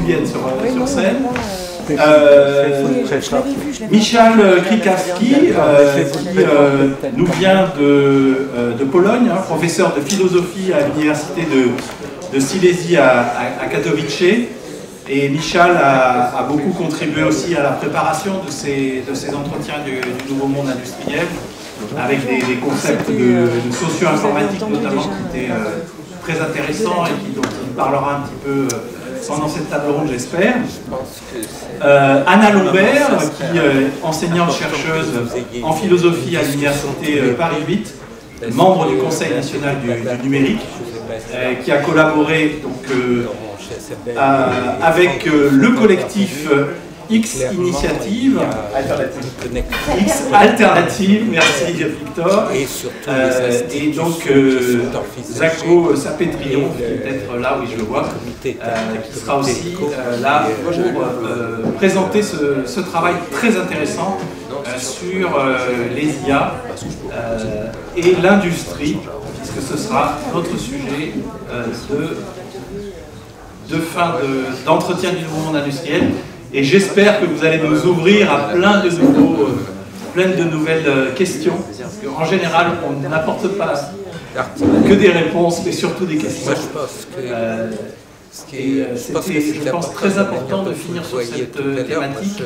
viennent sur scène. Michal Krikowski, qui nous vient de Pologne, hein, professeur de philosophie à l'université de Silésie à Katowice. Et Michal a beaucoup contribué aussi à la préparation de ces entretiens du nouveau monde industriel, avec des concepts de socio-informatique notamment qui étaient très intéressants et dont il parlera un petit peu pendant cette table ronde, j'espère. Anna Lombert, qui est enseignante-chercheuse en philosophie à l'université Paris 8, membre du Conseil national du numérique, qui a collaboré donc, avec le collectif X Initiative, X Alternative, merci Victor, et donc Zako Sapétrion, qui est peut-être là, oui je le vois, qui sera aussi là pour présenter ce travail très intéressant sur les IA et l'industrie, puisque ce sera notre sujet de fin d'entretien du nouveau monde industriel. Et j'espère que vous allez nous ouvrir à plein de nouvelles questions. Parce qu'en général, on n'apporte pas que des réponses, mais surtout des questions. C'était, je pense, très important de finir sur cette thématique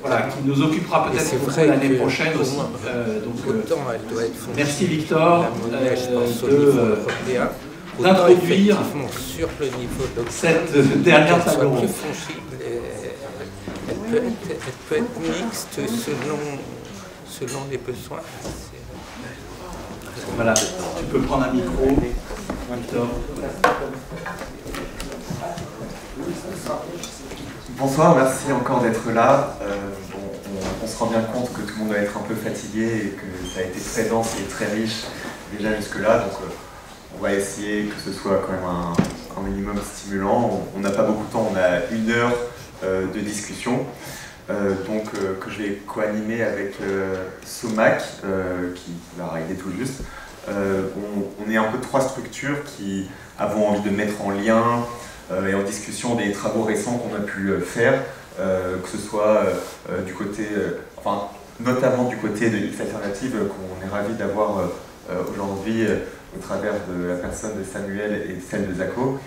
voilà, qui nous occupera peut-être l'année prochaine aussi. Merci Victor d'introduire cette dernière table ronde. Elle peut être mixte selon les besoins. Voilà, tu peux prendre un micro, Victor. Bonsoir, merci encore d'être là. On se rend bien compte que tout le monde doit être un peu fatigué et que ça a été très dense et très riche déjà jusque-là. Donc, on va essayer que ce soit quand même un minimum stimulant. On n'a pas beaucoup de temps, on a 1 heure de discussion. Que je vais co-animer avec Somac, qui va arriver tout juste. On est un peu 3 structures qui avons envie de mettre en lien et en discussion des travaux récents qu'on a pu faire, que ce soit du côté, enfin notamment du côté de X Alternative, qu'on est ravi d'avoir aujourd'hui au travers de la personne de Samuel et celle de Zako.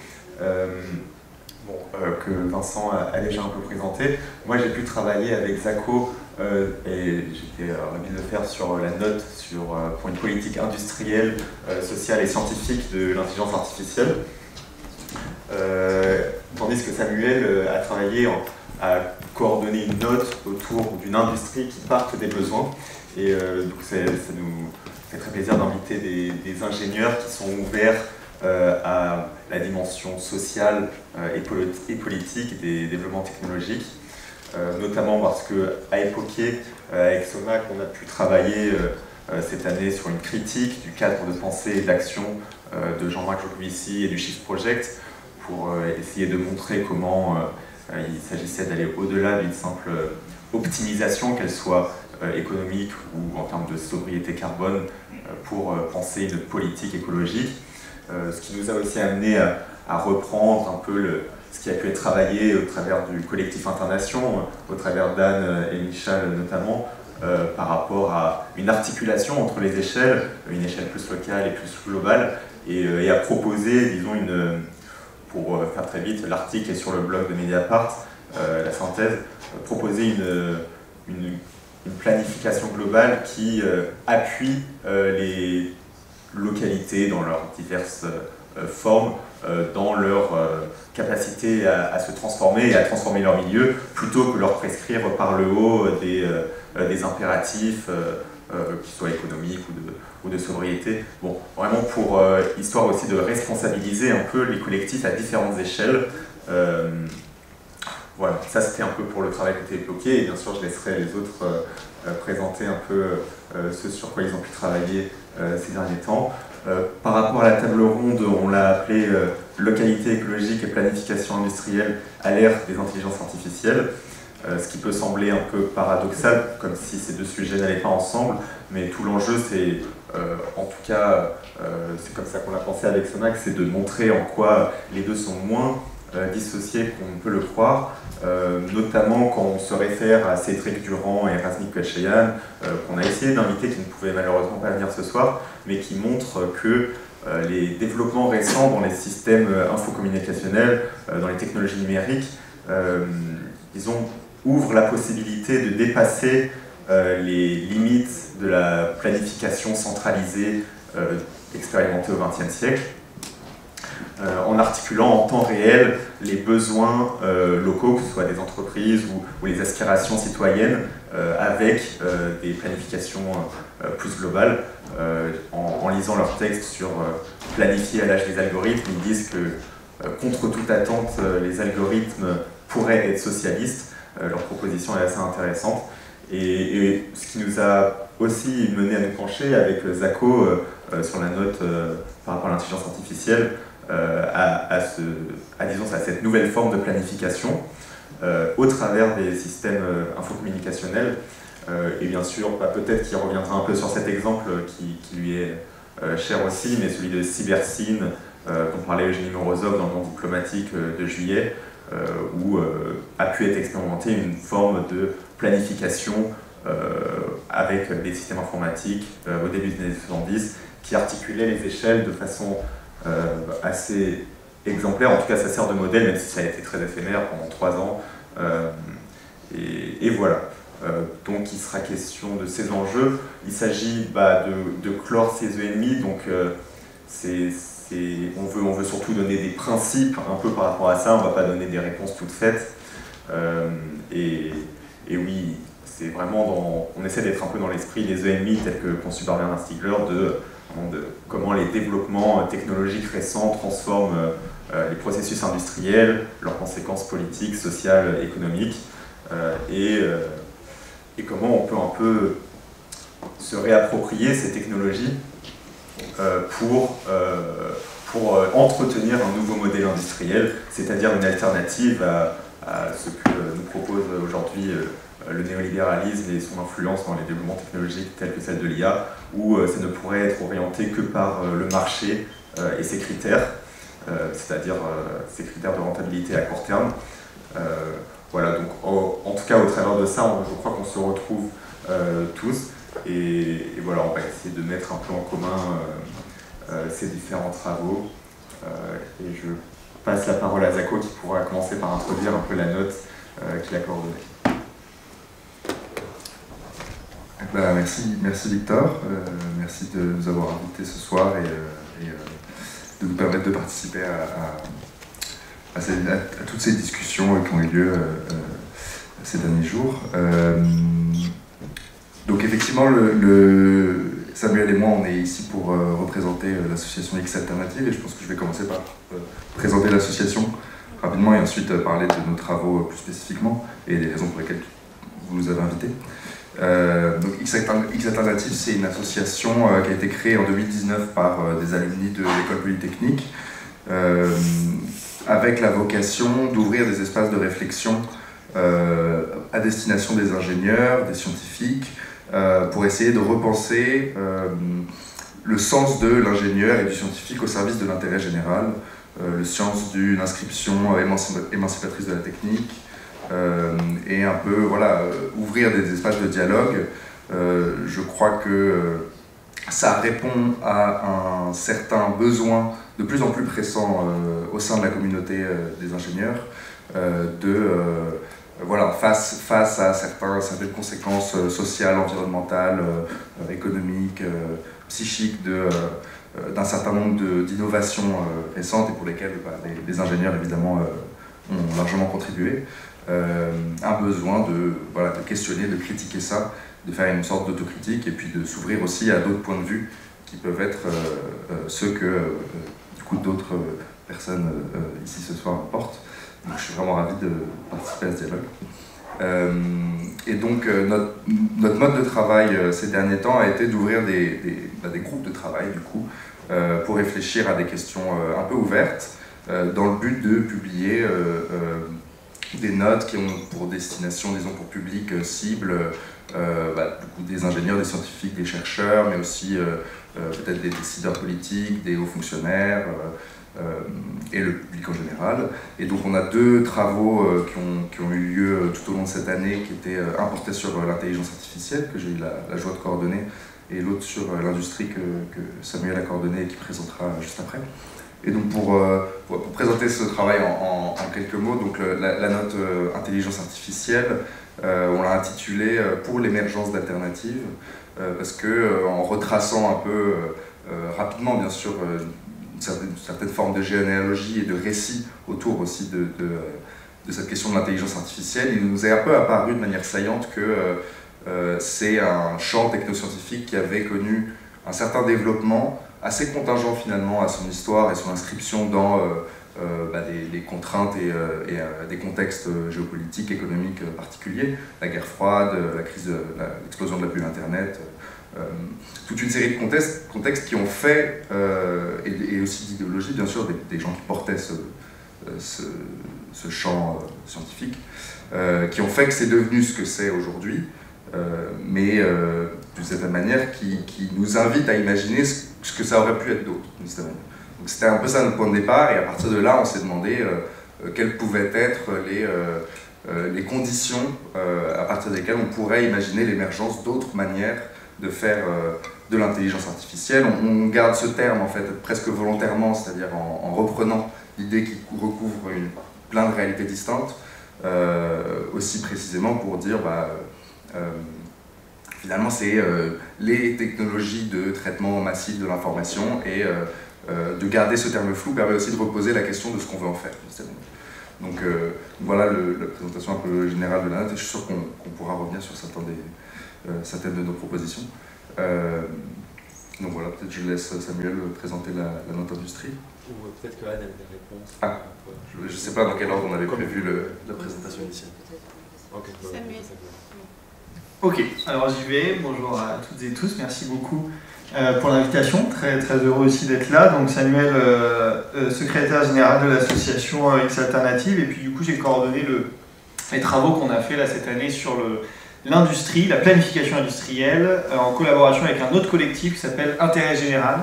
Que Vincent a déjà un peu présenté. Moi j'ai pu travailler avec Zako et j'étais ravi de le faire sur la note pour une politique industrielle, sociale et scientifique de l'intelligence artificielle. Tandis que Samuel a travaillé à coordonner une note autour d'une industrie qui parte des besoins. Et donc ça nous fait très plaisir d'inviter des ingénieurs qui sont ouverts à la dimension sociale et politique des développements technologiques, notamment parce qu'à Époquet, avec Somac, on a pu travailler cette année sur une critique du cadre de pensée et d'action de Jean-Marc Jancovici et du Shift Project pour essayer de montrer comment il s'agissait d'aller au-delà d'une simple optimisation, qu'elle soit économique ou en termes de sobriété carbone, pour penser une politique écologique. Ce qui nous a aussi amené à reprendre un peu ce qui a pu être travaillé au travers du collectif Internation, au travers d'Anne et Michal notamment, par rapport à une articulation entre les échelles, une échelle plus locale et plus globale, et à proposer, disons, pour faire très vite, l'article est sur le blog de Mediapart, la synthèse, proposer une planification globale qui appuie les localités dans leurs diverses formes, dans leur capacité à se transformer et à transformer leur milieu, plutôt que leur prescrire par le haut des impératifs, qui soient économiques ou de sobriété. Bon, vraiment pour histoire aussi de responsabiliser un peu les collectifs à différentes échelles. Voilà, ça c'était un peu pour le travail qui était évoqué, et bien sûr je laisserai les autres présenter un peu ce sur quoi ils ont pu travailler ces derniers temps. Par rapport à la table ronde, on l'a appelée localité écologique et planification industrielle à l'ère des intelligences artificielles, ce qui peut sembler un peu paradoxal, comme si ces deux sujets n'allaient pas ensemble, mais tout l'enjeu c'est, en tout cas, c'est comme ça qu'on l'a pensé avec Somac, c'est de montrer en quoi les deux sont moins dissocié qu'on ne peut le croire, notamment quand on se réfère à Cédric Durand et Razmik Belcheyan, qu'on a essayé d'inviter, qui ne pouvaient malheureusement pas venir ce soir, mais qui montrent que les développements récents dans les systèmes infocommunicationnels, dans les technologies numériques, disons, ouvrent la possibilité de dépasser les limites de la planification centralisée expérimentée au XXe siècle, en articulant en temps réel les besoins locaux, que ce soit des entreprises ou les aspirations citoyennes, avec des planifications plus globales. En lisant leurs textes sur planifier à l'âge des algorithmes, ils disent que contre toute attente, les algorithmes pourraient être socialistes. Leur proposition est assez intéressante. Et ce qui nous a aussi mené à nous pencher avec Zako sur la note par rapport à l'intelligence artificielle, à cette nouvelle forme de planification au travers des systèmes infocommunicationnels. Et bien sûr, peut-être qu'il reviendra un peu sur cet exemple qui lui est cher aussi, mais celui de Cybersyn, dont parlait Eugénie Morozov dans le Monde diplomatique de juillet, où a pu être expérimentée une forme de planification avec des systèmes informatiques au début des années 70 qui articulaient les échelles de façon assez exemplaire. En tout cas, ça sert de modèle, même si ça a été très éphémère pendant 3 ans. Et voilà. Donc il sera question de ces enjeux. Il s'agit de clore ces ENMI, donc on veut surtout donner des principes un peu par rapport à ça, on ne va pas donner des réponses toutes faites. Et oui, c'est vraiment on essaie d'être un peu dans l'esprit des ENMI tels que conçus par Bernard Stiegler, de comment les développements technologiques récents transforment les processus industriels, leurs conséquences politiques, sociales, économiques, et comment on peut un peu se réapproprier ces technologies pour entretenir un nouveau modèle industriel, c'est-à-dire une alternative à ce que nous propose aujourd'hui le néolibéralisme et son influence dans les développements technologiques tels que celle de l'IA, où ça ne pourrait être orienté que par le marché et ses critères, c'est-à-dire ses critères de rentabilité à court terme. Voilà, donc en tout cas au travers de ça, je crois qu'on se retrouve tous, et voilà, on va essayer de mettre un peu en commun ces différents travaux. Et je passe la parole à Zako qui pourra commencer par introduire un peu la note qu'il a coordonnée. Merci Victor, merci de nous avoir invités ce soir et de nous permettre de participer à toutes ces discussions qui ont eu lieu ces derniers jours. Donc effectivement, Samuel et moi, on est ici pour représenter l'association X Alternative, et je pense que je vais commencer par présenter l'association rapidement et ensuite parler de nos travaux plus spécifiquement et des raisons pour lesquelles vous nous avez invités. Donc X Alternative, c'est une association qui a été créée en 2019 par des alumni de l'école polytechnique, avec la vocation d'ouvrir des espaces de réflexion à destination des ingénieurs, des scientifiques, pour essayer de repenser le sens de l'ingénieur et du scientifique au service de l'intérêt général, le sens d'une inscription émancipatrice de la technique, et un peu ouvrir des espaces de dialogue. Je crois que ça répond à un certain besoin de plus en plus pressant au sein de la communauté des ingénieurs, face à certaines conséquences sociales, environnementales, économiques, psychiques d'un certain nombre d'innovations récentes et pour lesquelles les ingénieurs évidemment ont largement contribué. Un besoin de questionner, de critiquer ça, de faire une sorte d'autocritique et puis de s'ouvrir aussi à d'autres points de vue qui peuvent être ceux que du coup d'autres personnes ici ce soir portent. Donc, je suis vraiment ravi de participer à ce dialogue. Et donc notre mode de travail ces derniers temps a été d'ouvrir des groupes de travail du coup pour réfléchir à des questions un peu ouvertes dans le but de publier des notes qui ont pour destination, disons pour public cible, des ingénieurs, des scientifiques, des chercheurs, mais aussi peut-être des décideurs politiques, des hauts fonctionnaires, et le public en général. Et donc on a 2 travaux qui ont eu lieu tout au long de cette année, qui étaient un porté sur l'intelligence artificielle, que j'ai eu la joie de coordonner, et l'autre sur l'industrie que Samuel a coordonné et qui présentera juste après. Et donc pour présenter ce travail en quelques mots, donc la note intelligence artificielle, on l'a intitulée pour l'émergence d'alternatives, parce que en retraçant un peu rapidement bien sûr une certaine forme de généalogie et de récit autour aussi de cette question de l'intelligence artificielle, il nous est un peu apparu de manière saillante que c'est un champ technoscientifique qui avait connu un certain développement assez contingent finalement à son histoire et son inscription dans des contraintes et des contextes géopolitiques, économiques particuliers, la guerre froide, l'explosion de la bulle Internet, toute une série de contextes qui ont fait, et aussi d'idéologie bien sûr, des gens qui portaient ce champ scientifique, qui ont fait que c'est devenu ce que c'est aujourd'hui, mais d'une certaine manière qui nous invite à imaginer ce que ça aurait pu être d'autre. Donc c'était un peu ça notre point de départ, et à partir de là on s'est demandé quelles pouvaient être les conditions à partir desquelles on pourrait imaginer l'émergence d'autres manières de faire de l'intelligence artificielle. On garde ce terme en fait presque volontairement, c'est-à-dire en reprenant l'idée qui recouvre plein de réalités distinctes, aussi précisément pour dire finalement c'est les technologies de traitement massif de l'information, et de garder ce terme flou permet aussi de reposer la question de ce qu'on veut en faire. Donc voilà la présentation un peu générale de la note, et je suis sûr qu'on pourra revenir sur certaines de nos propositions. Donc voilà, peut-être je laisse Samuel présenter la note industrie. Ou peut-être que Anne a des réponses. Ah, je ne sais pas dans quel ordre on avait prévu la présentation initiale. Ok, Samuel. Ok, alors j'y vais. Bonjour à toutes et tous, merci beaucoup pour l'invitation. Très, très heureux aussi d'être là. Donc Samuel, secrétaire général de l'association X Alternative, et puis du coup j'ai coordonné les travaux qu'on a fait là cette année sur l'industrie, la planification industrielle, en collaboration avec un autre collectif qui s'appelle Intérêt Général.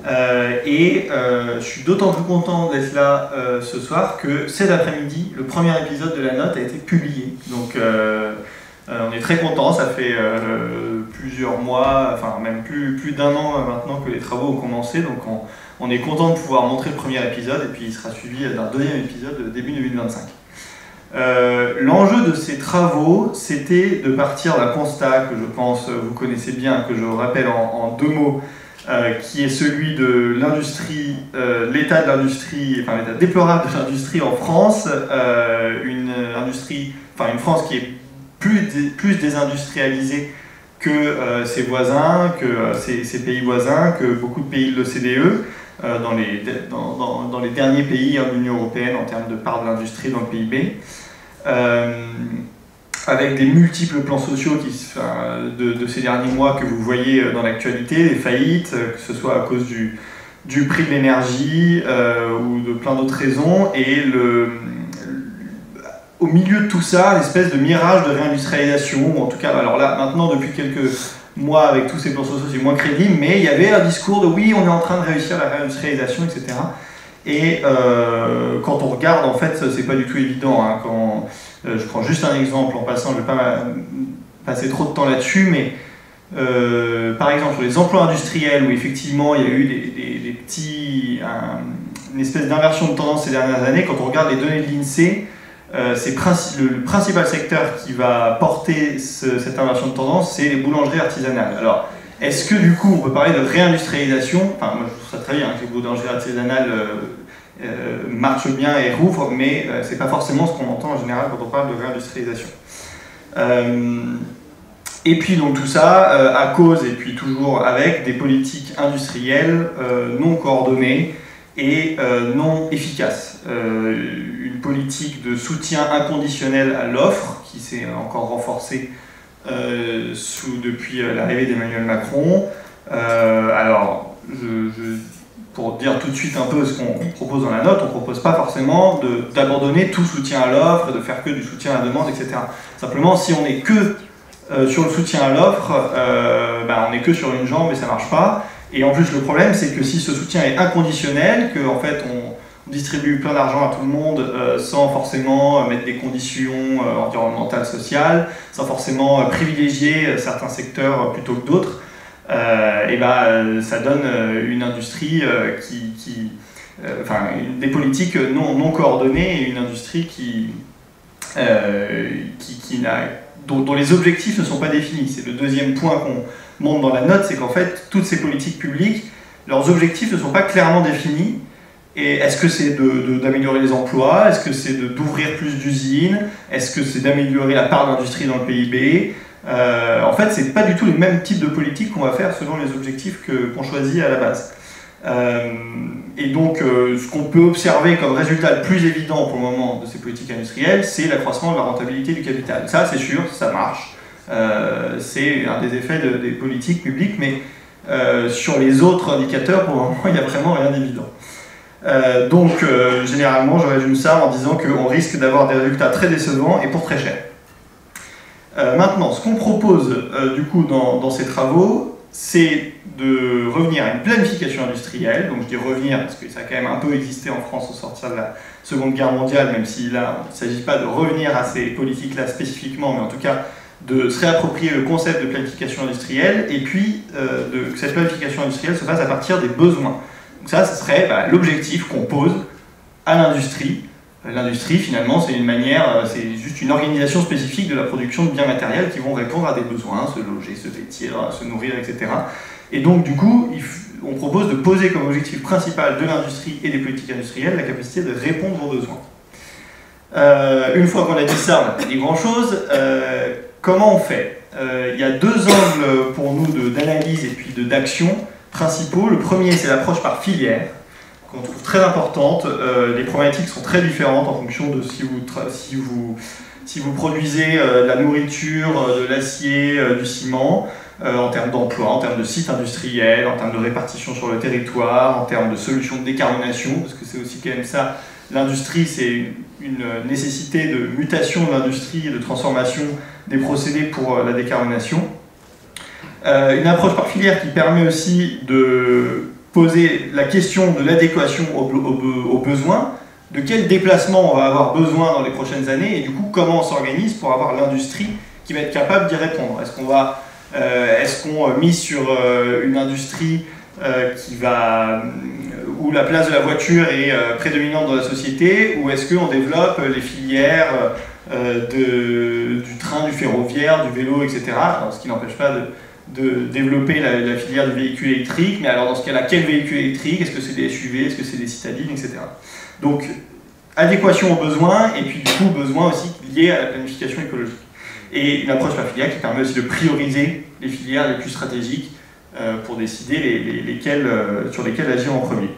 Je suis d'autant plus content d'être là ce soir que cet après-midi, le premier épisode de la note a été publié. Donc on est très content, ça fait plusieurs mois, enfin même plus d'1 an maintenant que les travaux ont commencé. Donc on est content de pouvoir montrer le premier épisode, et puis il sera suivi d'un 2e épisode début 2025. L'enjeu de ces travaux, c'était de partir d'un constat que je pense vous connaissez bien, que je rappelle en 2 mots, qui est celui de l'industrie, l'état de l'industrie, enfin l'état déplorable de l'industrie en France, une France qui est plus désindustrialisée que ses voisins, que ses pays voisins, que beaucoup de pays de l'OCDE, dans les derniers pays de l'Union européenne en termes de part de l'industrie dans le PIB. Avec des multiples plans sociaux de ces derniers mois que vous voyez dans l'actualité, des faillites, que ce soit à cause du prix de l'énergie ou de plein d'autres raisons, et au milieu de tout ça, l'espèce de mirage de réindustrialisation, ou en tout cas, alors là, maintenant, depuis quelques mois, avec tous ces plans sociaux, c'est moins crédible, mais il y avait un discours de oui, on est en train de réussir la réindustrialisation, etc. Et quand on regarde, en fait, c'est pas du tout évident, hein, je prends juste un exemple en passant, je ne vais pas passer trop de temps là-dessus, mais par exemple sur les emplois industriels où effectivement il y a eu une espèce d'inversion de tendance ces dernières années, quand on regarde les données de l'INSEE, le principal secteur qui va porter cette inversion de tendance, c'est les boulangeries artisanales. Alors, est-ce que du coup on peut parler de réindustrialisation? Enfin, moi je trouve ça très bien que les boulangeries artisanales marchent bien et rouvrent, mais c'est pas forcément ce qu'on entend en général quand on parle de réindustrialisation. Et puis donc tout ça à cause, et puis toujours avec des politiques industrielles non coordonnées et non efficaces. Une politique de soutien inconditionnel à l'offre qui s'est encore renforcée depuis l'arrivée d'Emmanuel Macron. Alors, pour dire tout de suite un peu ce qu'on propose dans la note, on ne propose pas forcément d'abandonner tout soutien à l'offre, de faire que du soutien à la demande, etc. Simplement, si on n'est que sur le soutien à l'offre, on n'est que sur une jambe et ça ne marche pas. Et en plus, le problème, c'est que si ce soutien est inconditionnel, qu'en fait, on distribue plein d'argent à tout le monde sans forcément mettre des conditions environnementales, sociales, sans forcément privilégier certains secteurs plutôt que d'autres, et ça donne une industrie des politiques non coordonnées et une industrie dont les objectifs ne sont pas définis. C'est le deuxième point qu'on montre dans la note, c'est qu'en fait, toutes ces politiques publiques, leurs objectifs ne sont pas clairement définis. Et est-ce que c'est d'améliorer les emplois? Est-ce que c'est d'ouvrir plus d'usines? Est-ce que c'est d'améliorer la part d'industrie dans le PIB? En fait, c'est pas du tout les mêmes types de politiques qu'on va faire selon les objectifs qu'on choisit à la base. Et donc, ce qu'on peut observer comme résultat le plus évident pour le moment de ces politiques industrielles, c'est l'accroissement de la rentabilité du capital. Ça, c'est sûr, ça marche. C'est un des effets des politiques publiques, mais sur les autres indicateurs, pour le moment, il n'y a vraiment rien d'évident. Généralement, je résume ça en disant qu'on risque d'avoir des résultats très décevants et pour très cher. Maintenant, ce qu'on propose du coup dans ces travaux, c'est de revenir à une planification industrielle. Donc je dis revenir parce que ça a quand même un peu existé en France au sortir de la Seconde Guerre mondiale, même si là, il ne s'agit pas de revenir à ces politiques-là spécifiquement, mais en tout cas de se réapproprier le concept de planification industrielle, et puis que cette planification industrielle se fasse à partir des besoins. Donc ça, ce serait l'objectif qu'on pose à l'industrie. L'industrie, finalement, c'est une manière, c'est juste une organisation spécifique de la production de biens matériels qui vont répondre à des besoins, se loger, se vêtir, se nourrir, etc. Et donc, du coup, on propose de poser comme objectif principal de l'industrie et des politiques industrielles la capacité de répondre aux besoins. Une fois qu'on a dit ça, on n'a pas dit grand-chose. Comment on fait? Il y a deux angles pour nous d'analyse et puis d'action principaux. Le premier, c'est l'approche par filière, qu'on trouve très importante. Les problématiques sont très différentes en fonction de si vous produisez de la nourriture, de l'acier, du ciment, en termes d'emploi, en termes de sites industriels, en termes de répartition sur le territoire, en termes de solutions de décarbonation, parce que c'est aussi quand même ça, l'industrie, c'est une nécessité de mutation de l'industrie et de transformation des procédés pour la décarbonation. Une approche par filière qui permet aussi de poser la question de l'adéquation aux besoins, de quel déplacement on va avoir besoin dans les prochaines années, et du coup comment on s'organise pour avoir l'industrie qui va être capable d'y répondre. Est-ce qu'on mise sur une industrie où la place de la voiture est prédominante dans la société, ou est-ce qu'on développe les filières du train, du ferroviaire, du vélo, etc. Alors, ce qui n'empêche pas de développer la filière du véhicule électrique, mais alors dans ce cas-là, quel véhicule électrique? Est-ce que c'est des SUV? Est-ce que c'est des citadines, etc. Donc, adéquation aux besoins, et puis du coup, besoins aussi liés à la planification écologique. Et une approche par filière qui permet aussi de prioriser les filières les plus stratégiques pour décider sur lesquelles agir en premier.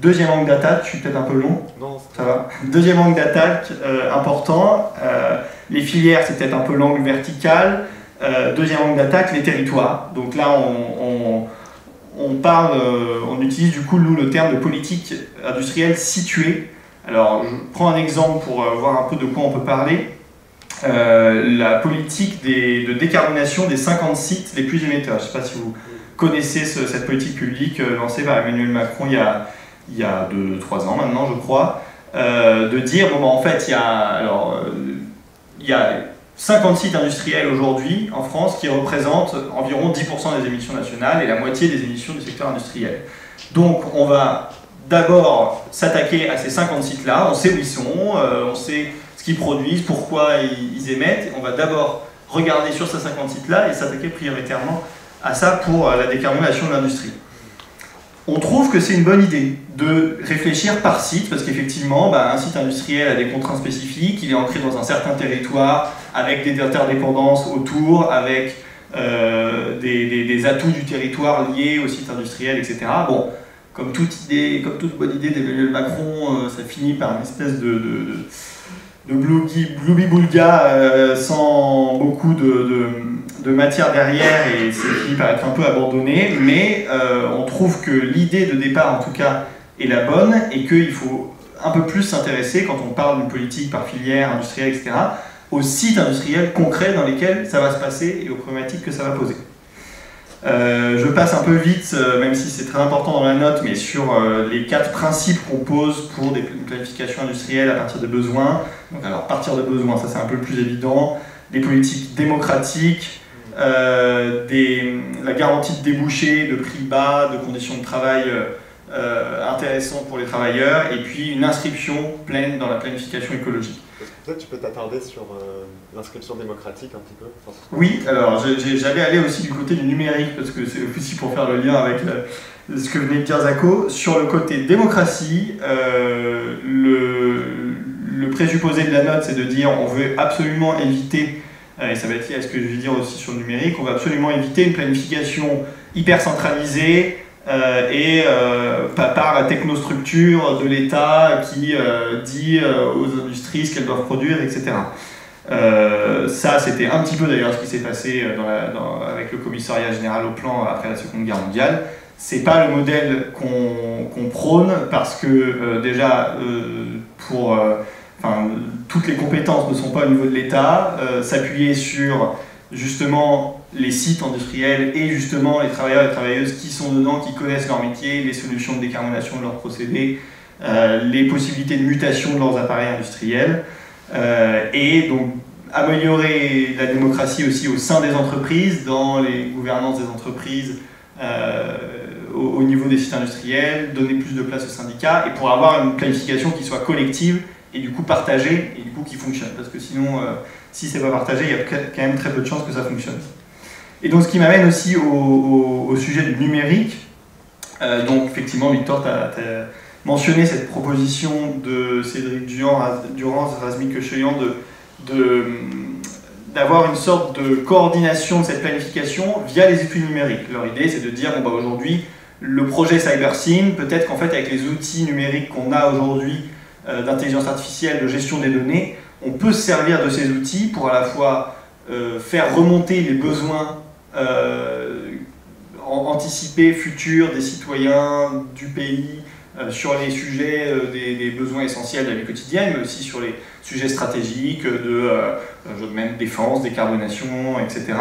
Deuxième angle d'attaque, je suis peut-être un peu long. Non, ça va. Deuxième angle d'attaque important, les filières, c'est peut-être un peu l'angle vertical. Deuxième angle d'attaque, les territoires. Donc là, on utilise du coup, nous, le terme de politique industrielle située. Alors, je prends un exemple pour voir un peu de quoi on peut parler. La politique de décarbonation des 50 sites les plus émetteurs. Je ne sais pas si vous connaissez cette politique publique lancée par Emmanuel Macron il y a 2-3 ans maintenant, je crois, de dire, en fait, il y a 50 sites industriels aujourd'hui en France qui représentent environ 10% des émissions nationales et la moitié des émissions du secteur industriel. Donc on va d'abord s'attaquer à ces 50 sites-là, on sait où ils sont, on sait ce qu'ils produisent, pourquoi ils émettent. On va d'abord regarder sur ces 50 sites-là et s'attaquer prioritairement à ça pour la décarbonation de l'industrie. On trouve que c'est une bonne idée de réfléchir par site, parce qu'effectivement, un site industriel a des contraintes spécifiques, il est ancré dans un certain territoire, avec des interdépendances autour, avec des atouts du territoire liés au site industriel, etc. Bon, comme toute bonne idée d'Emmanuel Macron, ça finit par une espèce de gloubi-boulga sans beaucoup de matière derrière, et c'est fini par être un peu abandonné, mais on trouve que l'idée de départ en tout cas est la bonne, et qu'il faut un peu plus s'intéresser, quand on parle d'une politique par filière, industrielle, etc., aux sites industriels concrets dans lesquels ça va se passer et aux problématiques que ça va poser. Je passe un peu vite, même si c'est très important dans la note, mais sur les 4 principes qu'on pose pour une planification industrielle à partir des besoins. Donc, alors, partir de besoins, ça c'est un peu le plus évident. Des politiques démocratiques, la garantie de débouchés, de prix bas, de conditions de travail intéressantes pour les travailleurs, et puis une inscription pleine dans la planification écologique. Peut-être tu peux t'attarder sur l'inscription démocratique un petit peu. Oui, alors j'allais aller aussi du côté du numérique, parce que c'est aussi pour faire le lien avec ce que venait de dire Zako. Sur le côté démocratie, le présupposé de la note, c'est de dire on veut absolument éviter, et ça va être lié à ce que je vais dire aussi sur le numérique, on veut absolument éviter une planification hyper centralisée par la technostructure de l'État qui dit aux industries ce qu'elles doivent produire, etc. Ça, c'était un petit peu d'ailleurs ce qui s'est passé avec le commissariat général au plan après la Seconde Guerre mondiale. C'est pas le modèle qu'on prône parce que déjà, toutes les compétences ne sont pas au niveau de l'État. S'appuyer sur justement les sites industriels et justement les travailleurs et travailleuses qui sont dedans, qui connaissent leur métier, les solutions de décarbonation de leurs procédés, les possibilités de mutation de leurs appareils industriels, et donc améliorer la démocratie aussi au sein des entreprises, dans les gouvernances des entreprises, au niveau des sites industriels, donner plus de place aux syndicats, et pour avoir une planification qui soit collective et du coup partagée et du coup qui fonctionne, parce que sinon si c'est pas partagé, il y a quand même très peu de chances que ça fonctionne. Et donc ce qui m'amène aussi au sujet du numérique. Donc effectivement, Victor, tu as mentionné cette proposition de Cédric Durand, Razmik Kecheyan, d'avoir une sorte de coordination de cette planification via les études numériques. Leur idée, c'est de dire, aujourd'hui, le projet CyberSyn, peut-être qu'en fait, avec les outils numériques qu'on a aujourd'hui d'intelligence artificielle, de gestion des données, on peut se servir de ces outils pour à la fois faire remonter les besoins anticipés, futurs des citoyens, du pays, sur les sujets des besoins essentiels de la vie quotidienne, mais aussi sur les sujets stratégiques même défense, décarbonation, etc.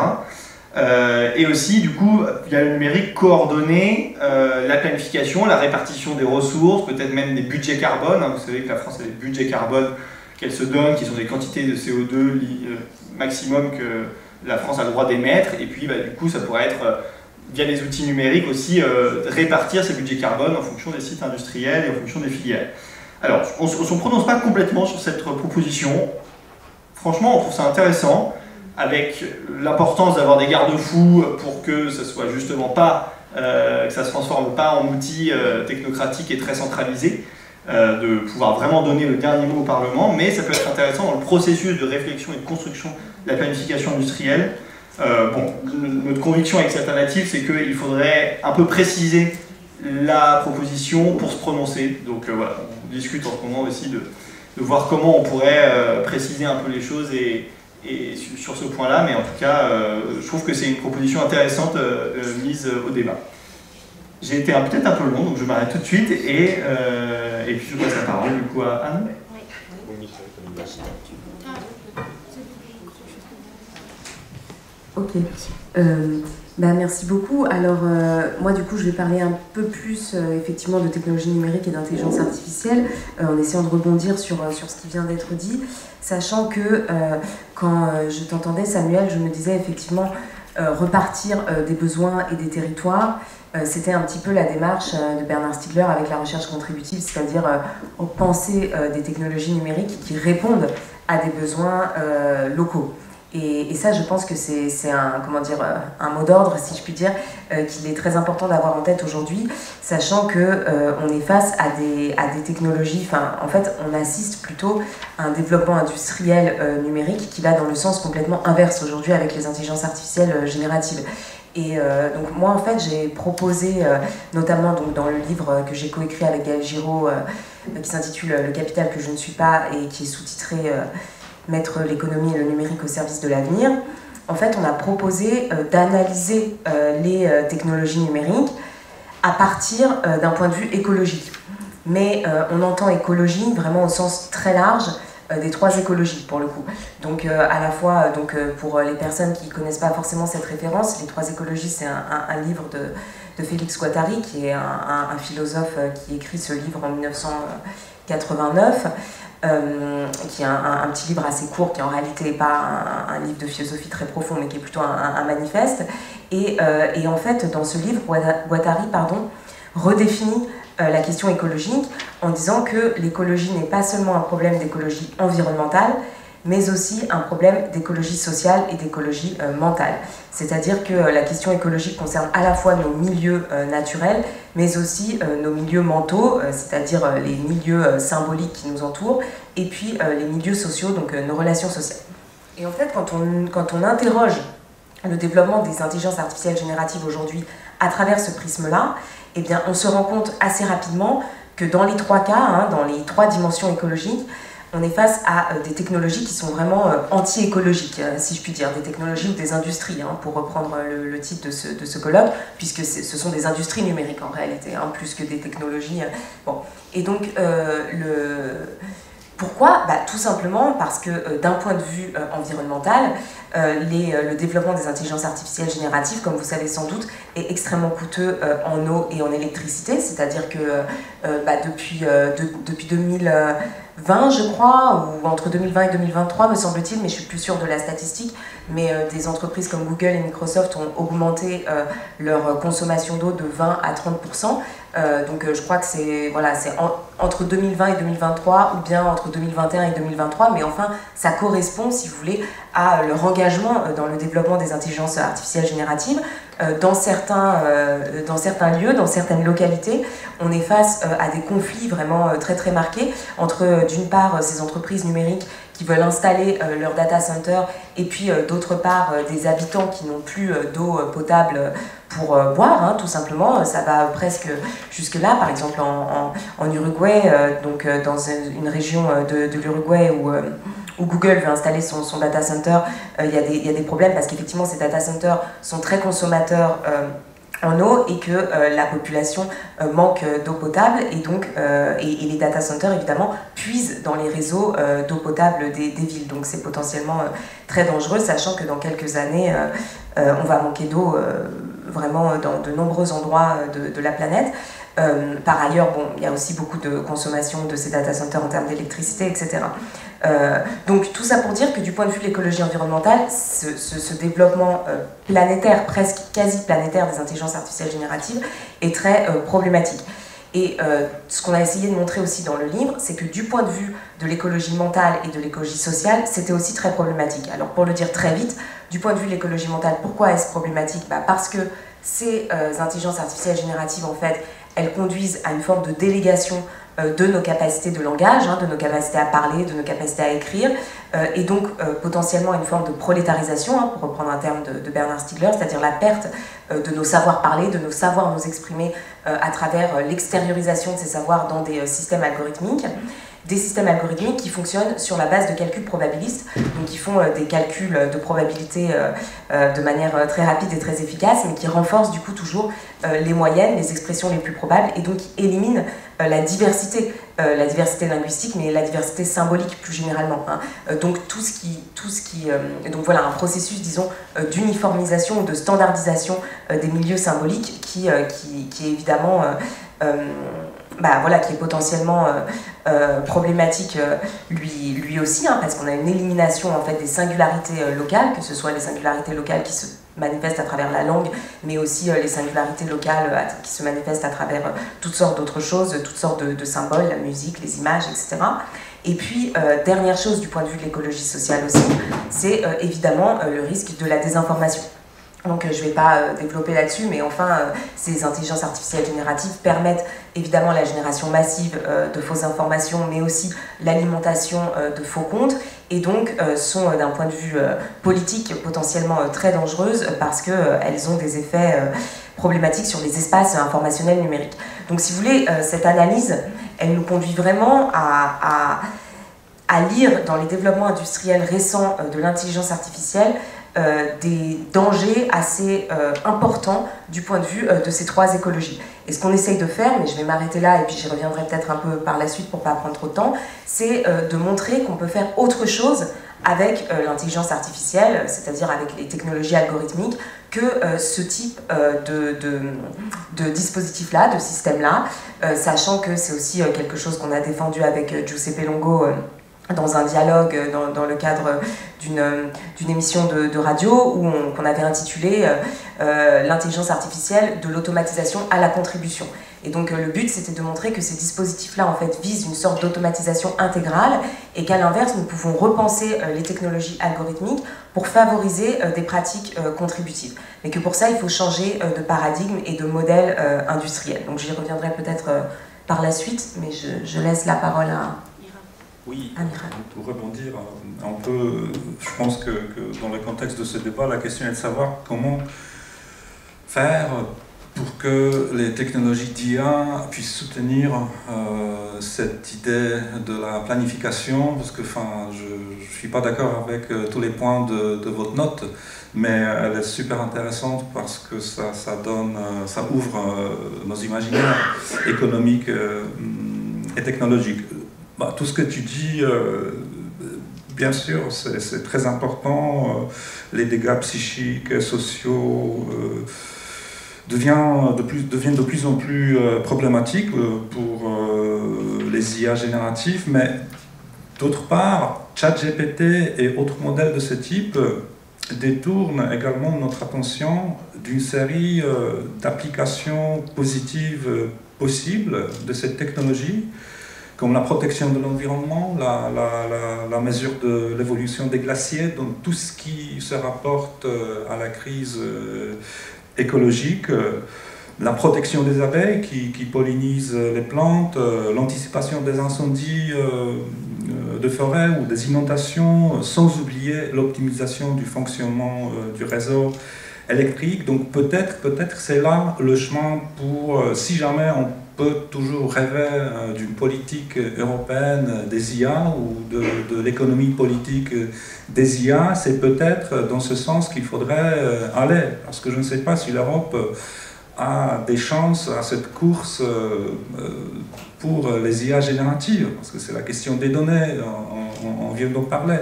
Et aussi, du coup, via le numérique, coordonner la planification, la répartition des ressources, peut-être même des budgets carbone. Vous savez que la France a des budgets carbone qu'elle se donne, qui sont des quantités de CO2 maximum que la France a le droit d'émettre, et puis du coup ça pourrait être, via les outils numériques aussi, répartir ces budgets carbone en fonction des sites industriels et en fonction des filières. Alors, on ne se prononce pas complètement sur cette proposition. Franchement, on trouve ça intéressant, avec l'importance d'avoir des garde-fous pour que ça soit justement pas, que ça ne se transforme pas en outil technocratique et très centralisé, de pouvoir vraiment donner le dernier mot au Parlement, mais ça peut être intéressant dans le processus de réflexion et de construction de la planification industrielle. Notre conviction avec cette alternative, c'est qu'il faudrait un peu préciser la proposition pour se prononcer. Donc voilà, on discute en ce moment aussi de voir comment on pourrait préciser un peu les choses et sur ce point-là, mais en tout cas, je trouve que c'est une proposition intéressante mise au débat. J'ai été peut-être un peu long, donc je m'arrête tout de suite et puis je passe la parole du coup à Anne. Ok. Merci beaucoup. Alors, moi, du coup, je vais parler un peu plus, effectivement, de technologie numérique et d'intelligence artificielle, en essayant de rebondir sur ce qui vient d'être dit, sachant que, quand je t'entendais, Samuel, je me disais, effectivement, repartir des besoins et des territoires, c'était un petit peu la démarche de Bernard Stiegler avec la recherche contributive, c'est-à-dire penser des technologies numériques qui répondent à des besoins locaux. Et ça, je pense que c'est un mot d'ordre, si je puis dire, qu'il est très important d'avoir en tête aujourd'hui, sachant qu'on est face à des technologies, en fait, on assiste plutôt à un développement industriel numérique qui va dans le sens complètement inverse aujourd'hui avec les intelligences artificielles génératives. Et donc moi, en fait, j'ai proposé, notamment donc, dans le livre que j'ai coécrit avec Gaël Giraud, qui s'intitule « Le capital que je ne suis pas » et qui est sous-titré Mettre l'économie et le numérique au service de l'avenir. En fait, on a proposé d'analyser les technologies numériques à partir d'un point de vue écologique. Mais on entend écologie vraiment au sens très large, des trois écologies pour le coup. Donc à la fois, pour les personnes qui ne connaissent pas forcément cette référence, les trois écologies, c'est un livre de Félix Guattari, qui est un philosophe qui écrit ce livre en 1989, qui est un petit livre assez court, qui en réalité n'est pas un livre de philosophie très profond, mais qui est plutôt un manifeste. Et en fait, dans ce livre, Guattari redéfinit la question écologique en disant que l'écologie n'est pas seulement un problème d'écologie environnementale, mais aussi un problème d'écologie sociale et d'écologie mentale. C'est-à-dire que la question écologique concerne à la fois nos milieux naturels, mais aussi nos milieux mentaux, c'est-à-dire les milieux symboliques qui nous entourent, et puis les milieux sociaux, donc nos relations sociales. Et en fait, quand on interroge le développement des intelligences artificielles génératives aujourd'hui à travers ce prisme-là, eh bien, on se rend compte assez rapidement que dans les trois cas, dans les trois dimensions écologiques, on est face à des technologies qui sont vraiment anti-écologiques, si je puis dire, des technologies ou des industries, pour reprendre le titre de ce colloque, puisque ce sont des industries numériques en réalité, plus que des technologies. Bon. Et donc, pourquoi ? Tout simplement parce que d'un point de vue environnemental, le développement des intelligences artificielles génératives, comme vous savez sans doute, est extrêmement coûteux en eau et en électricité, c'est-à-dire que depuis 2020, je crois, ou entre 2020 et 2023, me semble-t-il, mais je suis plus sûre de la statistique, mais des entreprises comme Google et Microsoft ont augmenté leur consommation d'eau de 20 à 30%. Donc je crois que c'est entre 2020 et 2023 ou bien entre 2021 et 2023, mais enfin ça correspond, si vous voulez, à leur engagement dans le développement des intelligences artificielles génératives. Dans certains lieux, dans certaines localités, on est face à des conflits vraiment très très marqués entre d'une part ces entreprises numériques qui veulent installer leur data center et puis d'autre part des habitants qui n'ont plus d'eau potable pour boire, tout simplement. Ça va presque jusque-là, par exemple en Uruguay, dans une région de l'Uruguay où Google veut installer son data center, il y a des problèmes parce qu'effectivement ces data centers sont très consommateurs en eau et que la population manque d'eau potable et donc et les data centers évidemment puisent dans les réseaux d'eau potable des villes, donc c'est potentiellement très dangereux, sachant que dans quelques années on va manquer d'eau vraiment dans de nombreux endroits de la planète. Par ailleurs, il y a aussi beaucoup de consommation de ces data centers en termes d'électricité, etc. Donc tout ça pour dire que du point de vue de l'écologie environnementale, ce développement planétaire, presque quasi planétaire des intelligences artificielles génératives est très problématique. Et ce qu'on a essayé de montrer aussi dans le livre, c'est que du point de vue de l'écologie mentale et de l'écologie sociale, c'était aussi très problématique. Alors pour le dire très vite, du point de vue de l'écologie mentale, pourquoi est-ce problématique ? Parce que ces intelligences artificielles génératives, en fait, elles conduisent à une forme de délégation de nos capacités de langage, de nos capacités à parler, de nos capacités à écrire, et donc potentiellement une forme de prolétarisation, pour reprendre un terme de Bernard Stiegler, c'est-à-dire la perte de nos savoirs parler, de nos savoirs nous exprimer à travers l'extériorisation de ces savoirs dans des systèmes algorithmiques. Des systèmes algorithmiques qui fonctionnent sur la base de calculs probabilistes, donc qui font des calculs de probabilité de manière très rapide et très efficace, mais qui renforcent du coup toujours les moyennes, les expressions les plus probables, et donc qui éliminent la diversité linguistique, mais la diversité symbolique plus généralement. Donc donc voilà, un processus, disons, d'uniformisation ou de standardisation des milieux symboliques qui est évidemment qui est potentiellement problématique lui aussi, parce qu'on a une élimination en fait des singularités locales, que ce soit les singularités locales qui se manifestent à travers la langue, mais aussi les singularités locales qui se manifestent à travers toutes sortes d'autres choses, toutes sortes de symboles, la musique, les images, etc. Et puis, dernière chose du point de vue de l'écologie sociale aussi, c'est évidemment le risque de la désinformation. Donc je ne vais pas développer là-dessus, mais enfin, ces intelligences artificielles génératives permettent évidemment la génération massive de fausses informations, mais aussi l'alimentation de faux comptes, et donc sont d'un point de vue politique potentiellement très dangereuses parce qu'elles ont des effets problématiques sur les espaces informationnels numériques. Donc si vous voulez, cette analyse, elle nous conduit vraiment à lire dans les développements industriels récents de l'intelligence artificielle des dangers assez importants du point de vue de ces trois écologies. Et ce qu'on essaye de faire, mais je vais m'arrêter là et puis j'y reviendrai peut-être un peu par la suite pour ne pas prendre trop de temps, c'est de montrer qu'on peut faire autre chose avec l'intelligence artificielle, c'est-à-dire avec les technologies algorithmiques, que ce type de dispositif-là, de système-là, sachant que c'est aussi quelque chose qu'on a défendu avec Giuseppe Longo dans un dialogue dans le cadre d'une émission de radio qu'on avait intitulé l'intelligence artificielle de l'automatisation à la contribution. Et donc le but, c'était de montrer que ces dispositifs-là en fait visent une sorte d'automatisation intégrale et qu'à l'inverse, nous pouvons repenser les technologies algorithmiques pour favoriser des pratiques contributives. Mais que pour ça, il faut changer de paradigme et de modèle industriel. Donc j'y reviendrai peut-être par la suite, mais je laisse la parole à... Oui, pour rebondir un peu, je pense que dans le contexte de ce débat, la question est de savoir comment faire pour que les technologies d'IA puissent soutenir cette idée de la planification, parce que je ne suis pas d'accord avec tous les points de votre note, mais elle est super intéressante parce que ça ouvre nos imaginaires économiques et technologiques. Tout ce que tu dis, bien sûr, c'est très important. Les dégâts psychiques et sociaux deviennent de plus en plus problématiques pour les IA génératifs, mais d'autre part, ChatGPT et autres modèles de ce type détournent également notre attention d'une série d'applications positives possibles de cette technologie, comme la protection de l'environnement, la mesure de l'évolution des glaciers, donc tout ce qui se rapporte à la crise écologique, la protection des abeilles qui pollinisent les plantes, l'anticipation des incendies de forêt ou des inondations, sans oublier l'optimisation du fonctionnement du réseau électrique. Donc peut-être c'est là le chemin pour, si jamais on peut toujours rêver d'une politique européenne des IA ou de l'économie politique des IA, c'est peut-être dans ce sens qu'il faudrait aller. Parce que je ne sais pas si l'Europe a des chances à cette course pour les IA génératives, parce que c'est la question des données, on vient d'en parler.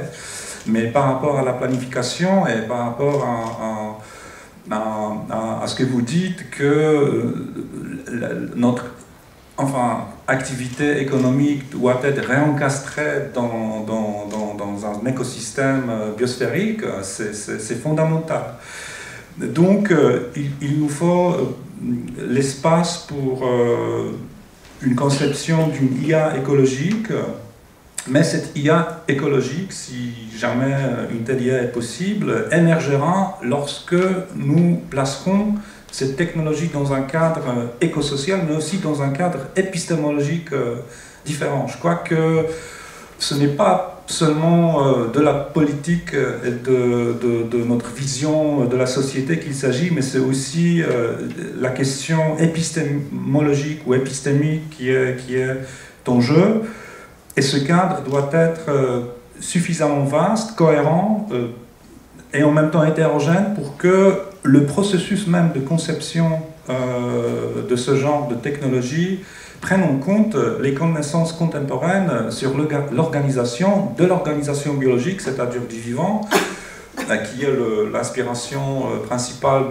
Mais par rapport à la planification et par rapport à ce que vous dites, que notre activité économique doit être réencastrée dans un écosystème biosphérique, c'est fondamental. Donc, il nous faut l'espace pour une conception d'une IA écologique, mais cette IA écologique, si jamais une telle IA est possible, émergera lorsque nous placerons cette technologie dans un cadre écosocial, mais aussi dans un cadre épistémologique différent. Je crois que ce n'est pas seulement de la politique et de notre vision de la société qu'il s'agit, mais c'est aussi la question épistémologique ou épistémique qui est en jeu. Et ce cadre doit être suffisamment vaste, cohérent et en même temps hétérogène pour que le processus même de conception de ce genre de technologie prenne en compte les connaissances contemporaines sur l'organisation biologique, c'est-à-dire du vivant, qui est l'inspiration principale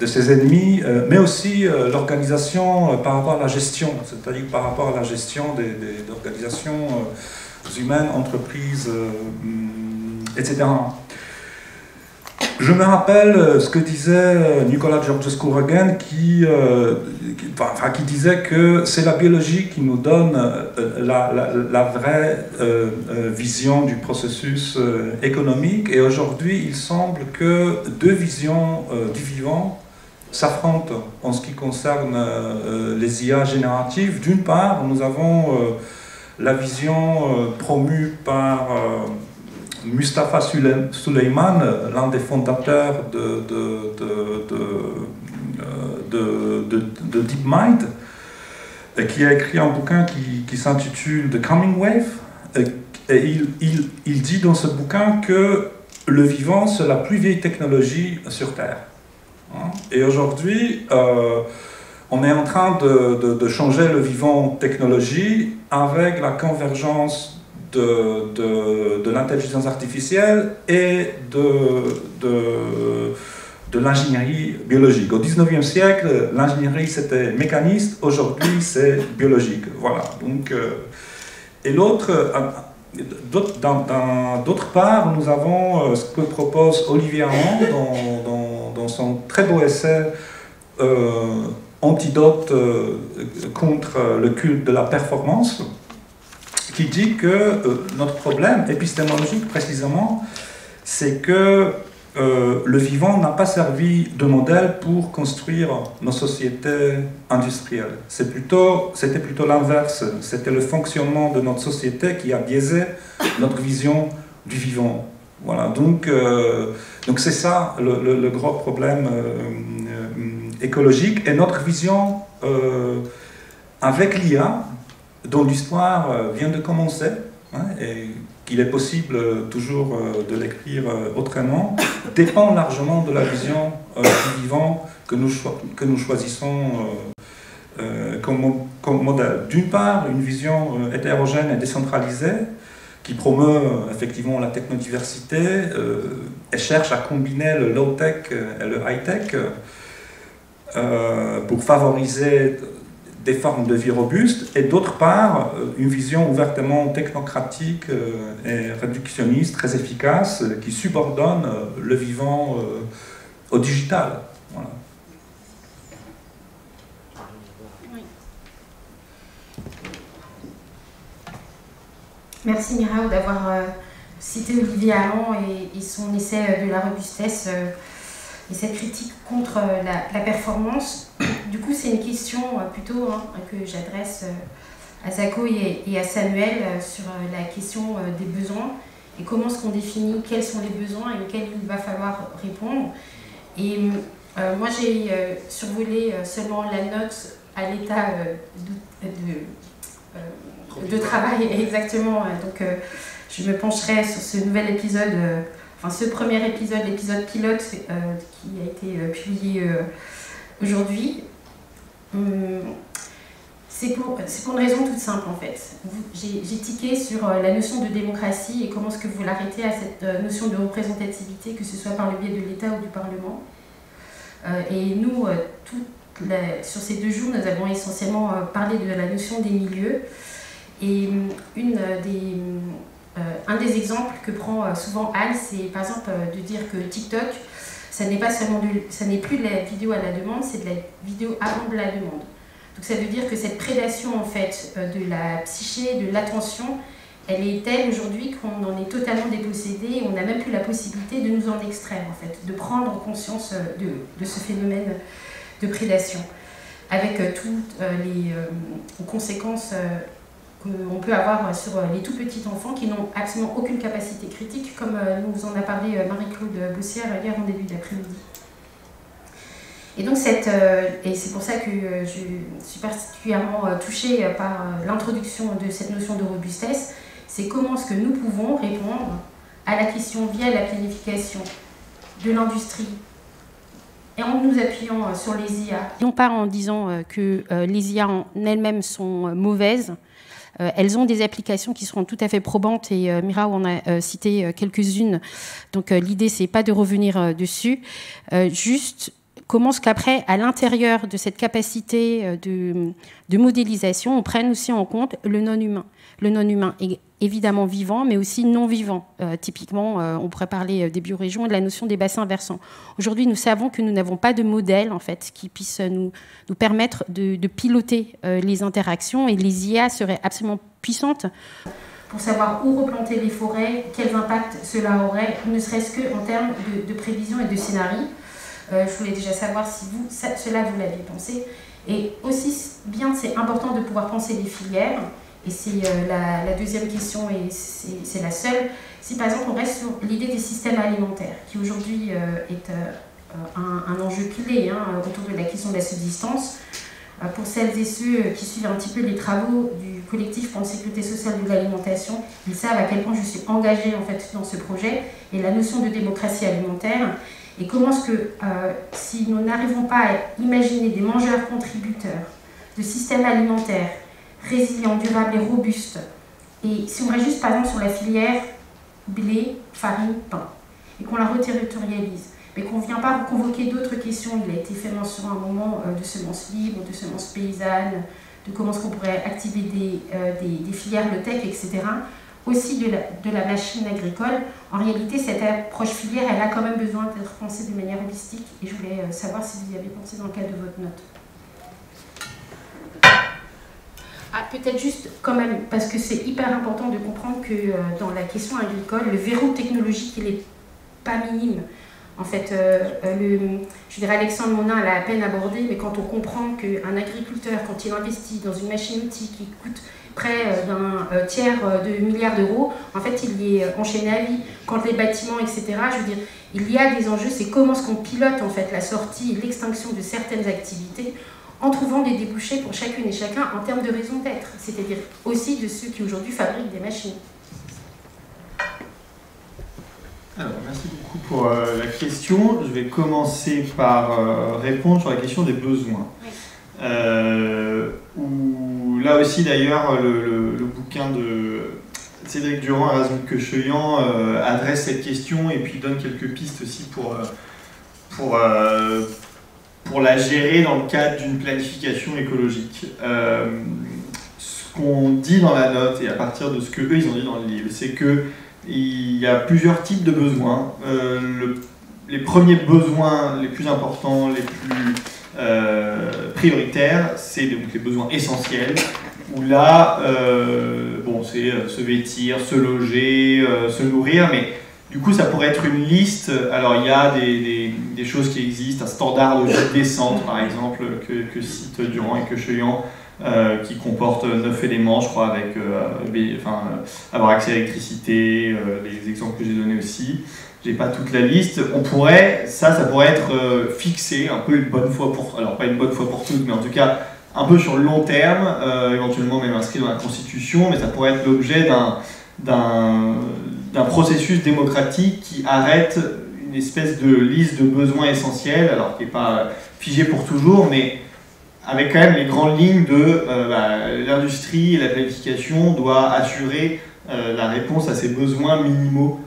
de ses ennemis, mais aussi l'organisation par rapport à la gestion, c'est-à-dire par rapport à la gestion des organisations humaines, entreprises, etc. Je me rappelle ce que disait Nicolas Georgescu-Roegen qui disait que c'est la biologie qui nous donne la vraie vision du processus économique, et aujourd'hui il semble que deux visions du vivant s'affrontent en ce qui concerne les IA génératives. D'une part, nous avons la vision promue par Mustafa Suleyman, l'un des fondateurs de DeepMind, qui a écrit un bouquin qui s'intitule The Coming Wave, et il dit dans ce bouquin que le vivant, c'est la plus vieille technologie sur Terre. Et aujourd'hui, on est en train de changer le vivant en technologie avec la convergence de l'intelligence artificielle et de l'ingénierie biologique. Au 19e siècle, l'ingénierie c'était mécaniste, aujourd'hui c'est biologique. Voilà. Donc, et l'autre, d'autre part, nous avons ce que propose Olivier Aron dans son très beau essai Antidote contre le culte de la performance, qui dit que notre problème épistémologique précisément, c'est que le vivant n'a pas servi de modèle pour construire nos sociétés industrielles. C'était plutôt l'inverse. C'était le fonctionnement de notre société qui a biaisé notre vision du vivant. Voilà. Donc c'est ça le gros problème écologique. Et notre vision avec l'IA, dont l'histoire vient de commencer, et qu'il est possible toujours de l'écrire autrement, dépend largement de la vision du vivant que nous choisissons comme modèle. D'une part, une vision hétérogène et décentralisée qui promeut effectivement la technodiversité et cherche à combiner le low-tech et le high-tech pour favoriser des formes de vie robustes, et d'autre part, une vision ouvertement technocratique et réductionniste, très efficace, qui subordonne le vivant au digital. Voilà. Oui. Merci Miraou d'avoir cité Olivier Aron et son essai de la robustesse et cette critique contre la performance. Du coup, c'est une question plutôt que j'adresse à Zako et à Samuel sur la question des besoins et comment est-ce qu'on définit quels sont les besoins et auxquels il va falloir répondre. Et moi, j'ai survolé seulement la note à l'état de travail, exactement. Donc, je me pencherai sur ce nouvel épisode, ce premier épisode, l'épisode pilote qui a été publié aujourd'hui. C'est pour une raison toute simple en fait. J'ai tiqué sur la notion de démocratie et comment est-ce que vous l'arrêtez à cette notion de représentativité, que ce soit par le biais de l'État ou du Parlement. Et nous, sur ces 2 jours, nous avons essentiellement parlé de la notion des milieux. Et un des exemples que prend souvent Anne, c'est par exemple de dire que TikTok, ça n'est plus de la vidéo à la demande, c'est de la vidéo avant de la demande. Donc ça veut dire que cette prédation en fait de la psyché, de l'attention, elle est telle aujourd'hui qu'on en est totalement dépossédé et on n'a même plus la possibilité de nous en extraire en fait, de prendre conscience de ce phénomène de prédation, avec toutes les conséquences qu'on peut avoir sur les tout petits enfants qui n'ont absolument aucune capacité critique, comme nous en a parlé Marie-Claude Bossière hier en début d'après-midi. Et donc et c'est pour ça que je suis particulièrement touchée par l'introduction de cette notion de robustesse, c'est comment est-ce que nous pouvons répondre à la question via la planification de l'industrie et en nous appuyant sur les IA. Non pas en disant que les IA en elles-mêmes sont mauvaises. Elles ont des applications qui seront tout à fait probantes et Miraou en a cité quelques-unes. Donc l'idée, c'est pas de revenir dessus. Juste comment est-ce qu'après, à l'intérieur de cette capacité de modélisation, on prenne aussi en compte le non-humain. Le non-humain est évidemment vivant, mais aussi non-vivant. Typiquement, on pourrait parler des biorégions et de la notion des bassins versants. Aujourd'hui, nous savons que nous n'avons pas de modèle en fait, qui puisse nous permettre de piloter les interactions, et les IA seraient absolument puissantes pour savoir où replanter les forêts, quels impacts cela aurait, ne serait-ce qu'en termes de prévision et de scénario. Je voulais déjà savoir si cela vous l'aviez pensé. Et aussi bien, c'est important de pouvoir penser les filières. Et c'est la deuxième question, et c'est la seule. Si par exemple on reste sur l'idée des systèmes alimentaires, qui aujourd'hui est un enjeu clé autour de la question de la subsistance, Pour celles et ceux qui suivent un petit peu les travaux du collectif pour une sécurité sociale de l'alimentation, ils savent à quel point je suis engagée en fait dans ce projet et la notion de démocratie alimentaire et comment est-ce que si nous n'arrivons pas à imaginer des mangeurs contributeurs de systèmes alimentaires résilients, durables et robustes, et si on reste juste par exemple sur la filière blé, farine, pain, et qu'on la reterritorialise, mais qu'on ne vient pas convoquer d'autres questions. Il a été fait mention à un moment de semences libres, de semences paysannes, de comment est-ce qu'on pourrait activer des filières low-tech, etc. Aussi de la machine agricole. En réalité, cette approche filière, elle a quand même besoin d'être pensée de manière holistique. Et je voulais savoir si vous y avez pensé dans le cadre de votre note. Ah, peut-être juste quand même, parce que c'est hyper important de comprendre que dans la question agricole, le verrou technologique, il n'est pas minime. En fait, je dirais Alexandre Monin l'a à peine abordé, mais quand on comprend qu'un agriculteur, quand il investit dans une machine-outil qui coûte près d'un tiers de milliard d'euros, en fait, il y est enchaîné à vie. Quand les bâtiments, etc., je veux dire, il y a des enjeux, c'est comment est-ce qu'on pilote en fait la sortie et l'extinction de certaines activités en trouvant des débouchés pour chacune et chacun en termes de raison d'être, c'est-à-dire aussi de ceux qui aujourd'hui fabriquent des machines. Alors, merci beaucoup pour la question. Je vais commencer par répondre sur la question des besoins. Oui. Où, là aussi, d'ailleurs, le bouquin de Cédric Durand et Erasmus Quecheyan adresse cette question et puis donne quelques pistes aussi pour la gérer dans le cadre d'une planification écologique. Ce qu'on dit dans la note, et à partir de ce qu'eux, ils ont dit dans le livre, c'est que il y a plusieurs types de besoins. Les premiers besoins les plus importants, les plus prioritaires, c'est donc les besoins essentiels, où là, bon, c'est se vêtir, se loger, se nourrir, mais du coup, ça pourrait être une liste. Alors, il y a des choses qui existent, un standard de vie décente, par exemple, que citent Durand et Quecheyan, qui comporte 9 éléments, je crois, avec avoir accès à l'électricité, les exemples que j'ai donnés aussi. J'ai pas toute la liste. On pourrait, ça pourrait être fixé un peu une bonne fois pour, alors pas une bonne fois pour toutes, mais en tout cas un peu sur le long terme, éventuellement même inscrit dans la Constitution, mais ça pourrait être l'objet d'un processus démocratique qui arrête une espèce de liste de besoins essentiels, alors qui n'est pas figé pour toujours, mais avec quand même les grandes lignes de l'industrie et la planification doit assurer la réponse à ces besoins minimaux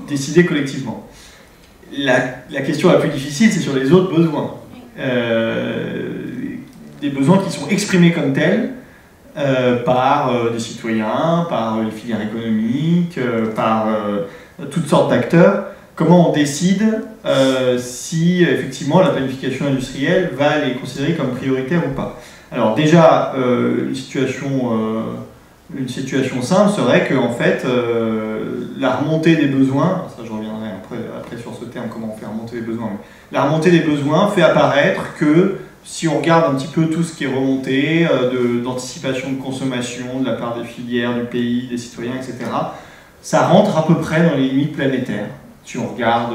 décidés collectivement. La question la plus difficile, c'est sur les autres besoins. Des besoins qui sont exprimés comme tels par des citoyens, par les filières économiques, par toutes sortes d'acteurs. Comment on décide si effectivement la planification industrielle va les considérer comme prioritaires ou pas? Alors déjà, une situation simple serait que en fait, la remontée des besoins, ça je reviendrai après sur ce terme, comment on fait remonter les besoins, mais la remontée des besoins fait apparaître que si on regarde un petit peu tout ce qui est remonté, d'anticipation de consommation de la part des filières, du pays, des citoyens, etc., ça rentre à peu près dans les limites planétaires. Si on regarde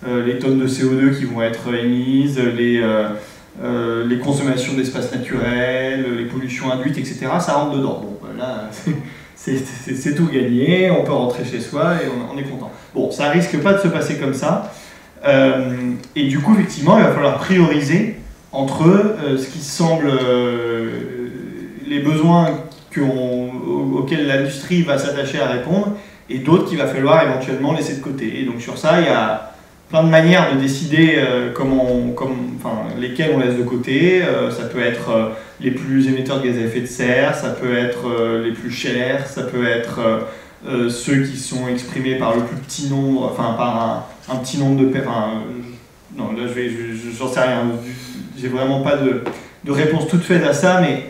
les tonnes de CO2 qui vont être émises, les consommations d'espaces naturels, les pollutions induites, etc., ça rentre dedans. Bon, là, c'est tout gagné, on peut rentrer chez soi et on est content. Bon, ça risque pas de se passer comme ça. Et du coup, effectivement, il va falloir prioriser entre ce qui semble les besoins auxquels l'industrie va s'attacher à répondre et d'autres qu'il va falloir éventuellement laisser de côté. Et donc sur ça, il y a plein de manières de décider lesquels on laisse de côté. Ça peut être les plus émetteurs de gaz à effet de serre, ça peut être les plus chers, ça peut être ceux qui sont exprimés par le plus petit nombre, enfin par un petit nombre de... non, là j'en sais rien, j'ai vraiment pas de réponse toute faite à ça, mais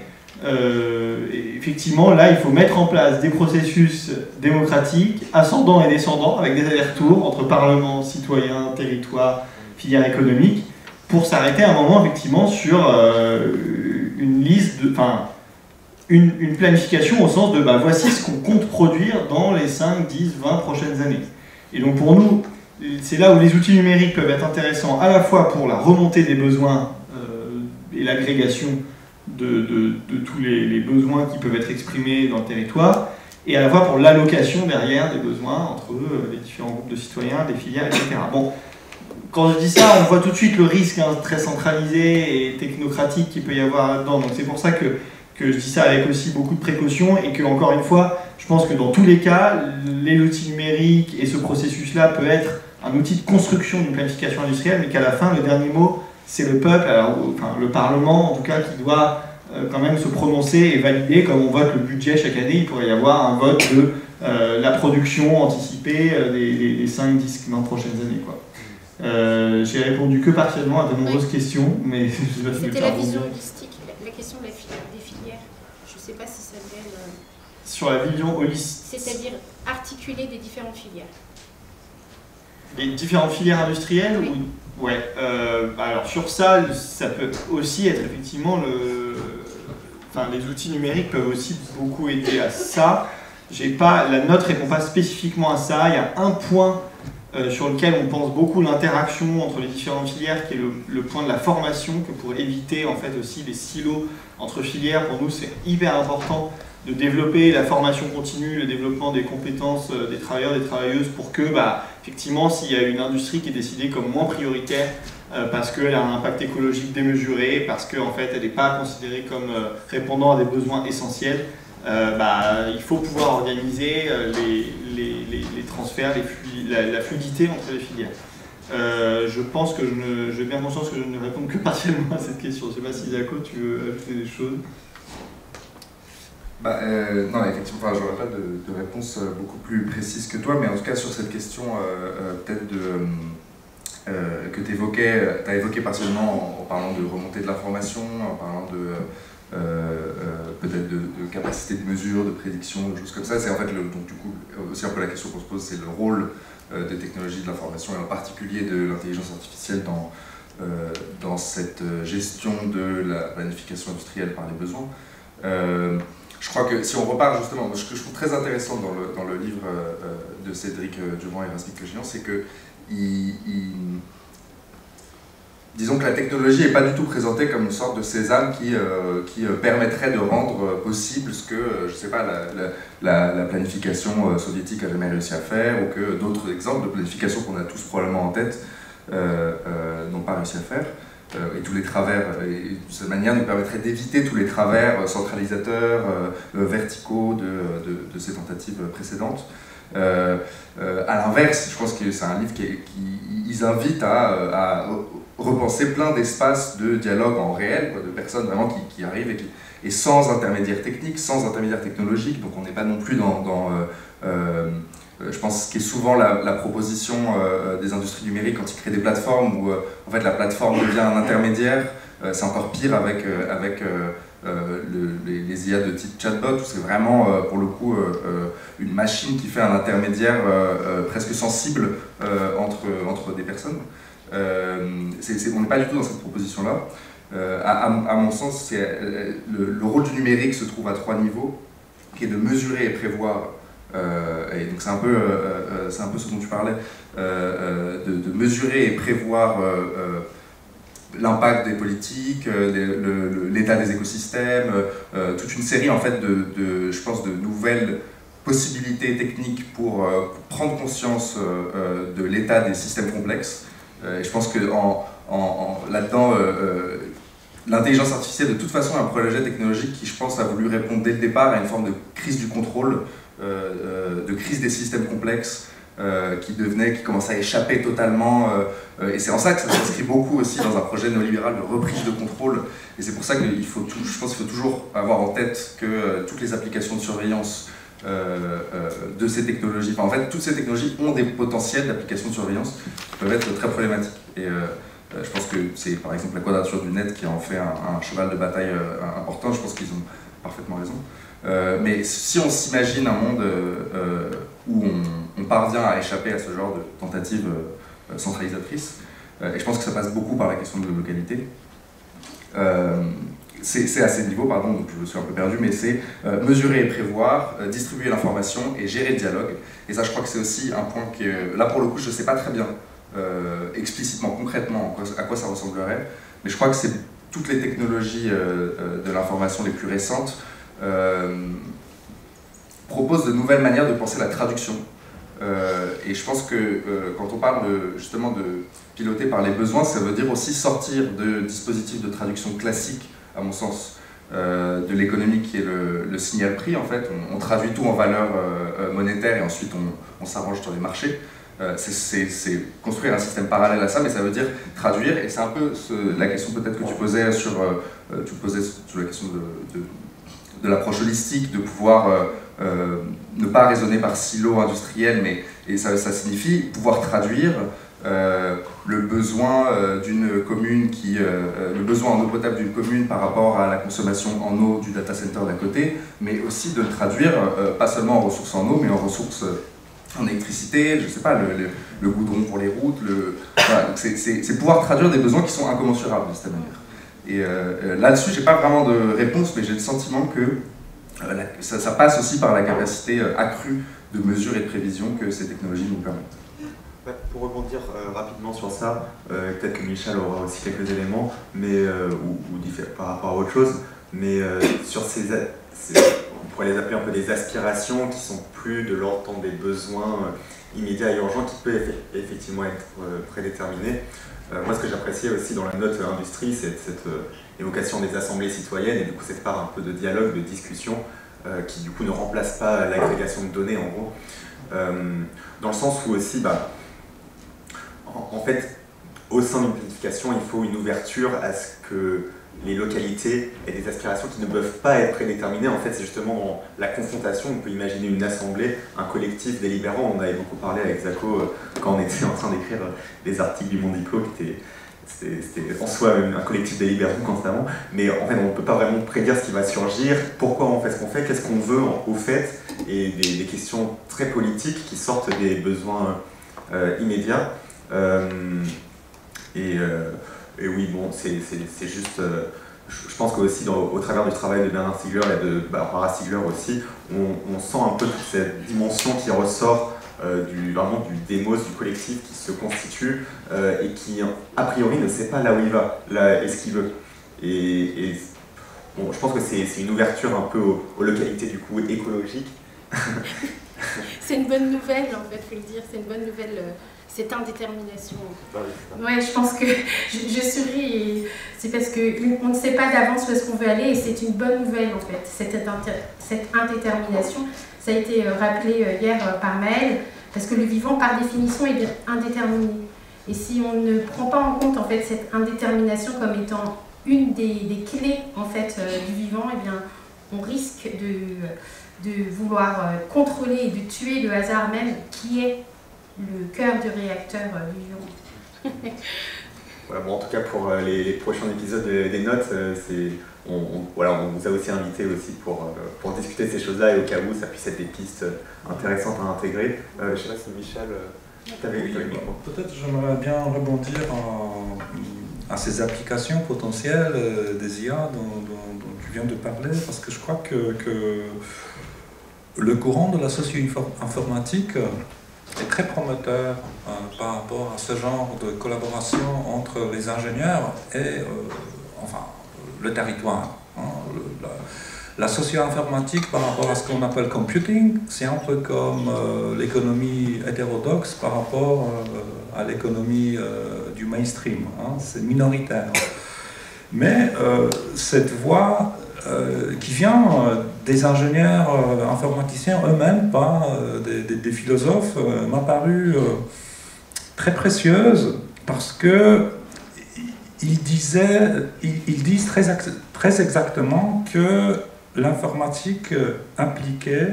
effectivement, là, il faut mettre en place des processus démocratiques, ascendants et descendants, avec des allers-retours entre Parlement, citoyens, territoire, filière économique, pour s'arrêter à un moment, effectivement, sur une liste, une planification au sens de voici ce qu'on compte produire dans les 5, 10, 20 prochaines années. Et donc pour nous, c'est là où les outils numériques peuvent être intéressants, à la fois pour la remontée des besoins et l'agrégation de tous les besoins qui peuvent être exprimés dans le territoire, et à la fois pour l'allocation derrière des besoins entre les différents groupes de citoyens, des filières, etc. Bon, quand je dis ça, on voit tout de suite le risque très centralisé et technocratique qu'il peut y avoir là-dedans. Donc c'est pour ça que je dis ça avec aussi beaucoup de précaution, et que, encore une fois, je pense que dans tous les cas, les outils numériques et ce processus-là peut être un outil de construction d'une planification industrielle, mais qu'à la fin, le dernier mot, c'est le peuple, enfin le Parlement en tout cas, qui doit quand même se prononcer et valider. Comme on vote le budget chaque année, il pourrait y avoir un vote de la production anticipée des 5, 10, 20 prochaines années, quoi. J'ai répondu que partiellement à de nombreuses questions, mais je sais pas si c'était la vision holistique, la question des filières. Je ne sais pas si ça vient... Sur la vision holistique. C'est-à-dire articuler des différentes filières. Les différentes filières industrielles, oui. Ouais. Alors sur ça, ça peut aussi être effectivement Enfin, les outils numériques peuvent aussi beaucoup aider à ça. La note répond pas spécifiquement à ça. Il y a un point sur lequel on pense beaucoup l'interaction entre les différentes filières, qui est le point de la formation, que pour éviter en fait aussi des silos entre filières, pour nous c'est hyper important de développer la formation continue, le développement des compétences des travailleurs, des travailleuses, pour que, effectivement, s'il y a une industrie qui est décidée comme moins prioritaire, parce qu'elle a un impact écologique démesuré, parce qu'en fait elle n'est pas considérée comme répondant à des besoins essentiels, il faut pouvoir organiser les transferts, la fluidité entre les filières. Je pense que j'ai bien conscience que je ne réponds que partiellement à cette question. Je ne sais pas si Isako, tu veux ajouter des choses. Non, effectivement, j'aurais pas de réponse beaucoup plus précise que toi, mais en tout cas sur cette question peut-être que tu as évoqué partiellement en parlant de remontée de l'information, en parlant peut-être de capacité de mesure, de prédiction, de choses comme ça. C'est en fait donc du coup aussi un peu la question qu'on se pose, c'est le rôle des technologies de l'information, et en particulier de l'intelligence artificielle dans cette gestion de la planification industrielle par les besoins. Je crois que si on repart justement, ce que je trouve très intéressant dans le livre de Cédric Durand et Rasmik Legéant, c'est que disons que la technologie n'est pas du tout présentée comme une sorte de sésame qui permettrait de rendre possible ce que, je sais pas, la planification soviétique a jamais réussi à faire, ou que d'autres exemples de planification qu'on a tous probablement en tête n'ont pas réussi à faire. Et tous les travers, et de cette manière nous permettrait d'éviter tous les travers centralisateurs, verticaux de ces tentatives précédentes. À l'inverse, je pense que c'est un livre qui invite à repenser plein d'espaces de dialogue en réel, de personnes vraiment qui arrivent et sans intermédiaire technique, sans intermédiaire technologique. Donc on n'est pas non plus je pense ce qui est souvent la proposition des industries numériques quand ils créent des plateformes où en fait la plateforme devient un intermédiaire. C'est encore pire avec les IA de type chatbot, où c'est vraiment pour le coup une machine qui fait un intermédiaire presque sensible entre des personnes. On n'est pas du tout dans cette proposition-là. À mon sens, le rôle du numérique se trouve à 3 niveaux, qui est de mesurer et prévoir. Et donc c'est un peu ce dont tu parlais, de mesurer et prévoir l'impact des politiques, l'état des écosystèmes, toute une série en fait je pense de nouvelles possibilités techniques pour prendre conscience de l'état des systèmes complexes. Et je pense que là-dedans, l'intelligence artificielle de toute façon est un projet technologique qui, je pense, a voulu répondre dès le départ à une forme de crise du contrôle, de crise des systèmes complexes qui commençaient à échapper totalement. Et c'est en ça que ça s'inscrit beaucoup aussi dans un projet néolibéral de reprise de contrôle. Et c'est pour ça qu'il faut, je pense qu'il faut toujours avoir en tête que toutes les applications de surveillance de ces technologies, en fait, toutes ces technologies ont des potentiels d'application de surveillance qui peuvent être très problématiques. Et je pense que c'est par exemple la quadrature du net qui en fait un cheval de bataille important. Je pense qu'ils ont parfaitement raison. Mais si on s'imagine un monde où on parvient à échapper à ce genre de tentative centralisatrice, et je pense que ça passe beaucoup par la question de la localité, c'est à ces niveaux, pardon, donc je me suis un peu perdu, mais c'est mesurer et prévoir, distribuer l'information et gérer le dialogue. Et ça, je crois que c'est aussi un point que, là pour le coup, je ne sais pas très bien explicitement, concrètement, à quoi ça ressemblerait, mais je crois que c'est toutes les technologies de l'information les plus récentes proposent de nouvelles manières de penser la traduction. Et je pense que quand on parle justement de piloter par les besoins, ça veut dire aussi sortir de dispositifs de traduction classiques, à mon sens, de l'économie qui est le signal prix. En fait, on traduit tout en valeur monétaire et ensuite on s'arrange sur les marchés. C'est construire un système parallèle à ça, mais ça veut dire traduire, et c'est un peu la question peut-être que tu posais sur la question de l'approche holistique, de pouvoir ne pas raisonner par silo industriel, et ça signifie pouvoir traduire le besoin d'une commune le besoin en eau potable d'une commune par rapport à la consommation en eau du data center d'un côté, mais aussi de le traduire pas seulement en ressources en eau, mais en ressources en électricité, je sais pas, le goudron pour les routes, voilà, c'est pouvoir traduire des besoins qui sont incommensurables de cette manière. Et là-dessus, j'ai pas vraiment de réponse, mais j'ai le sentiment que ça passe aussi par la capacité accrue de mesure et de prévision que ces technologies nous permettent. Ouais, pour rebondir rapidement sur ça, peut-être que Michel aura aussi quelques éléments, mais, ou par rapport à autre chose, mais sur on pourrait les appeler un peu des aspirations qui sont plus de l'ordre des besoins immédiats et urgents qui peuvent effectivement être prédéterminés. Moi, ce que j'appréciais aussi dans la note industrie, c'est cette évocation des assemblées citoyennes et du coup cette part un peu de dialogue, de discussion qui du coup ne remplace pas l'agrégation de données en gros. Dans le sens où aussi, en fait, au sein d'une planification, il faut une ouverture à ce que les localités aient des aspirations qui ne peuvent pas être prédéterminées. En fait, c'est justement dans la confrontation, on peut imaginer une assemblée, un collectif délibérant. On avait beaucoup parlé avec Zako quand on était en train d'écrire les articles du Mondico, qui c'était en soi un collectif délibérant constamment. Mais en fait, on ne peut pas vraiment prédire ce qui va surgir, pourquoi on fait ce qu'on fait, qu'est-ce qu'on veut au fait, et des questions très politiques qui sortent des besoins immédiats. Et oui, bon, c'est juste... je pense qu'aussi, au travers du travail de Bernard Stiegler et de Barbara Stiegler aussi, on sent un peu toute cette dimension qui ressort vraiment du démos, du collectif qui se constitue et qui, a priori, ne sait pas là où il va, là, et ce qu'il veut. Et bon, je pense que c'est une ouverture un peu aux localités, du coup, écologiques. C'est une bonne nouvelle, en fait, il faut le dire, c'est une bonne nouvelle... cette indétermination. Ouais, je pense que je souris, c'est parce qu'on ne sait pas d'avance où est-ce qu'on veut aller, et c'est une bonne nouvelle en fait, cette indétermination. Ça a été rappelé hier par Maëlle, parce que le vivant par définition est indéterminé. Et si on ne prend pas en compte en fait cette indétermination comme étant une des clés en fait du vivant, eh bien, on risque de vouloir contrôler et de tuer le hasard même qui est le cœur du réacteur vivant. Voilà, bon, en tout cas, pour les prochains épisodes des notes, on vous a aussi invité aussi pour discuter de ces choses-là et au cas où ça puisse être des pistes intéressantes à intégrer. Je ne sais pas si Michel, tu avais le micro. Peut-être j'aimerais bien rebondir à ces applications potentielles des IA dont tu viens de parler, parce que je crois que le courant de la socio-informatique est très prometteur par rapport à ce genre de collaboration entre les ingénieurs et le territoire. La socio-informatique par rapport à ce qu'on appelle computing, c'est un peu comme l'économie hétérodoxe par rapport à l'économie du mainstream. C'est minoritaire. Mais cette voie qui vient des ingénieurs informaticiens eux-mêmes, pas des philosophes, m'a paru très précieuse parce que ils disent très exactement que l'informatique impliquée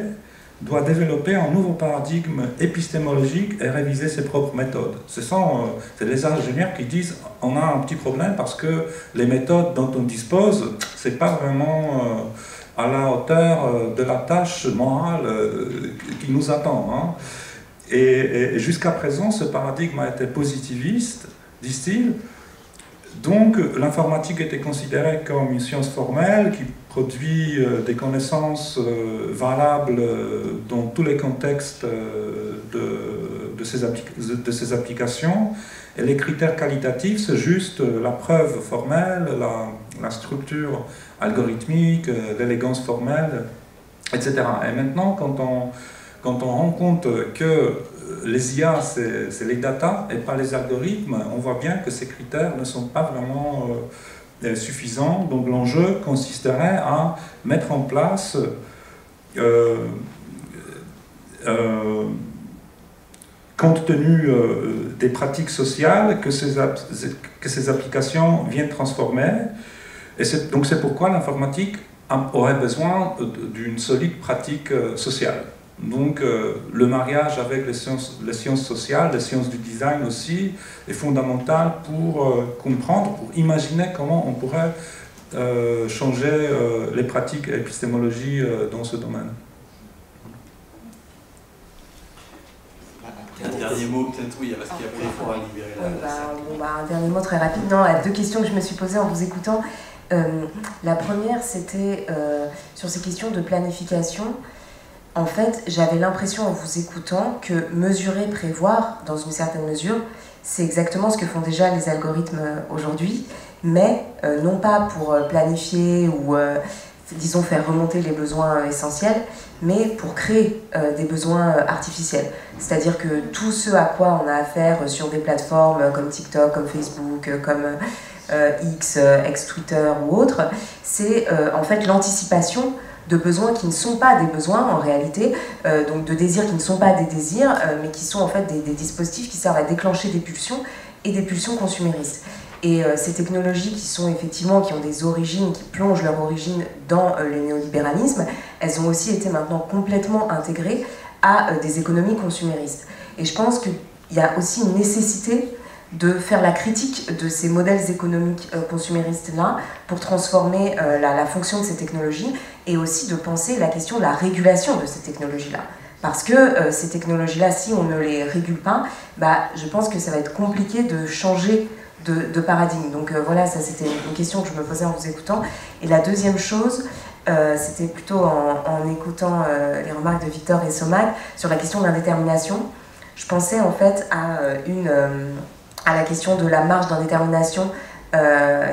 doit développer un nouveau paradigme épistémologique et réviser ses propres méthodes. C'est les ingénieurs qui disent on a un petit problème parce que les méthodes dont on dispose, c'est pas vraiment à la hauteur de la tâche morale qui nous attend. Et jusqu'à présent, ce paradigme a été positiviste, disent-ils. Donc l'informatique était considérée comme une science formelle qui produit des connaissances valables dans tous les contextes de ces applications. Et les critères qualitatifs, c'est juste la preuve formelle, la structure algorithmique, l'élégance formelle, etc. Et maintenant, quand on rend compte que les IA, c'est les data et pas les algorithmes, on voit bien que ces critères ne sont pas vraiment suffisants. Donc l'enjeu consisterait à mettre en place compte tenu des pratiques sociales que ces applications viennent transformer. Et donc c'est pourquoi l'informatique aurait besoin d'une solide pratique sociale. Donc le mariage avec les sciences sociales, les sciences du design aussi, est fondamental pour comprendre, pour imaginer comment on pourrait changer les pratiques et l'épistémologie dans ce domaine. Un dernier mot, peut-être, oui, parce qu'après il faudra libérer la salle. Un dernier mot très rapide. Non, deux questions que je me suis posées en vous écoutant. La première, c'était sur ces questions de planification. En fait, j'avais l'impression en vous écoutant que mesurer, prévoir, dans une certaine mesure, c'est exactement ce que font déjà les algorithmes aujourd'hui, mais non pas pour planifier ou, disons, faire remonter les besoins essentiels, mais pour créer des besoins artificiels. C'est-à-dire que tout ce à quoi on a affaire sur des plateformes comme TikTok, comme Facebook, comme X, ex-Twitter ou autre, c'est en fait l'anticipation de besoins qui ne sont pas des besoins en réalité, donc de désirs qui ne sont pas des désirs, mais qui sont en fait des dispositifs qui servent à déclencher des pulsions et des pulsions consuméristes. Et ces technologies qui sont effectivement, qui ont des origines, qui plongent leur origine dans le néolibéralisme, elles ont aussi été maintenant complètement intégrées à des économies consuméristes. Et je pense qu'il y a aussi une nécessité de faire la critique de ces modèles économiques consuméristes-là pour transformer la fonction de ces technologies et aussi de penser la question de la régulation de ces technologies-là. Parce que ces technologies-là, si on ne les régule pas, je pense que ça va être compliqué de changer de paradigme. Donc voilà, ça c'était une question que je me posais en vous écoutant. Et la deuxième chose, c'était plutôt en écoutant les remarques de Victor et Somak sur la question de l'indétermination. Je pensais en fait à la question de la marge d'indétermination,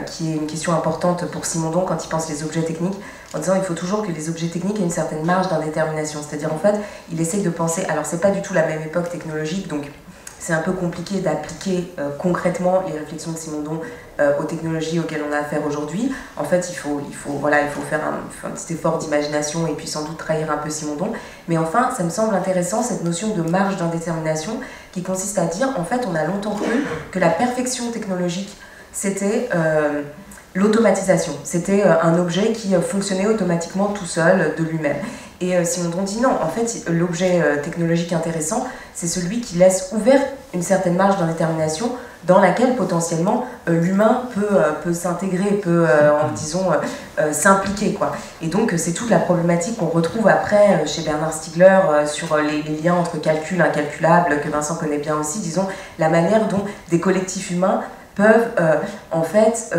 qui est une question importante pour Simondon quand il pense les objets techniques, en disant il faut toujours que les objets techniques aient une certaine marge d'indétermination. C'est-à-dire en fait, il essaye de penser, alors c'est pas du tout la même époque technologique, donc c'est un peu compliqué d'appliquer concrètement les réflexions de Simondon aux technologies auxquelles on a affaire aujourd'hui. En fait, il faut faire un petit effort d'imagination et puis sans doute trahir un peu Simondon. Mais enfin, ça me semble intéressant, cette notion de marge d'indétermination qui consiste à dire, en fait, on a longtemps cru que la perfection technologique, c'était l'automatisation. C'était un objet qui fonctionnait automatiquement tout seul, de lui-même. Et Simondon dit non, en fait, l'objet technologique intéressant, c'est celui qui laisse ouverte une certaine marge d'indétermination dans laquelle potentiellement l'humain peut s'intégrer, peut, disons, s'impliquer, quoi. Et donc c'est toute la problématique qu'on retrouve après chez Bernard Stiegler sur les liens entre calcul et incalculable, que Vincent connaît bien aussi, disons, la manière dont des collectifs humains peuvent, en fait,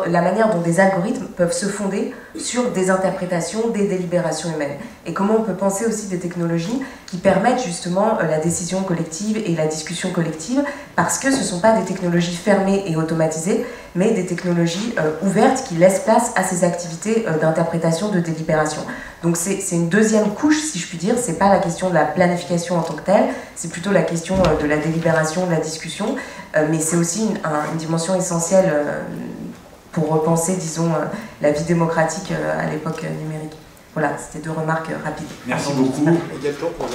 la manière dont des algorithmes peuvent se fonder sur des interprétations, des délibérations humaines. Et comment on peut penser aussi des technologies qui permettent justement la décision collective et la discussion collective, parce que ce ne sont pas des technologies fermées et automatisées, mais des technologies ouvertes qui laissent place à ces activités d'interprétation, de délibération. Donc c'est une deuxième couche, si je puis dire, c'est pas la question de la planification en tant que telle, c'est plutôt la question de la délibération, de la discussion, mais c'est aussi une dimension essentielle pour repenser, disons, la vie démocratique à l'époque numérique. Voilà, c'était deux remarques rapides. Merci beaucoup.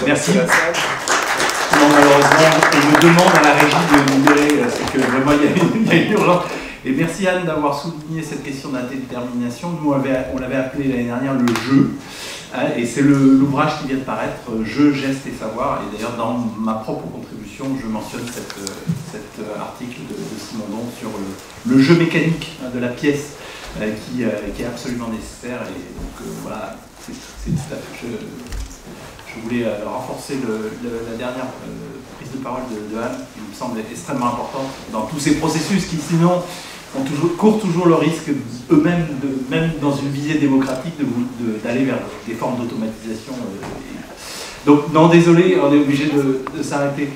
Merci. Non, malheureusement, on me demande à la régie de libérer, c'est que vraiment il y a une urgence. Et merci Anne d'avoir souligné cette question d'indétermination. Nous, on l'avait appelé l'année dernière le jeu. Et c'est l'ouvrage qui vient de paraître, Jeu, geste et savoir. Et d'ailleurs, dans ma propre contribution, je mentionne cet article de Simondon sur le jeu mécanique de la pièce qui est absolument nécessaire. Et donc voilà, c'est tout à fait. Je voulais renforcer la dernière prise de parole de Anne, qui me semble extrêmement importante dans tous ces processus qui, sinon, courent toujours le risque eux-mêmes, même dans une visée démocratique, d'aller vers des formes d'automatisation Donc non, désolé, on est obligé de s'arrêter.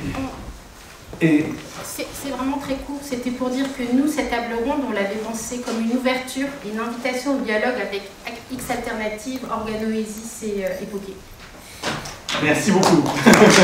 Et c'est vraiment très court. C'était pour dire que nous, cette table ronde, on l'avait pensée comme une ouverture, une invitation au dialogue avec X Alternatives, Organoesis et Époquée. Merci beaucoup. Merci.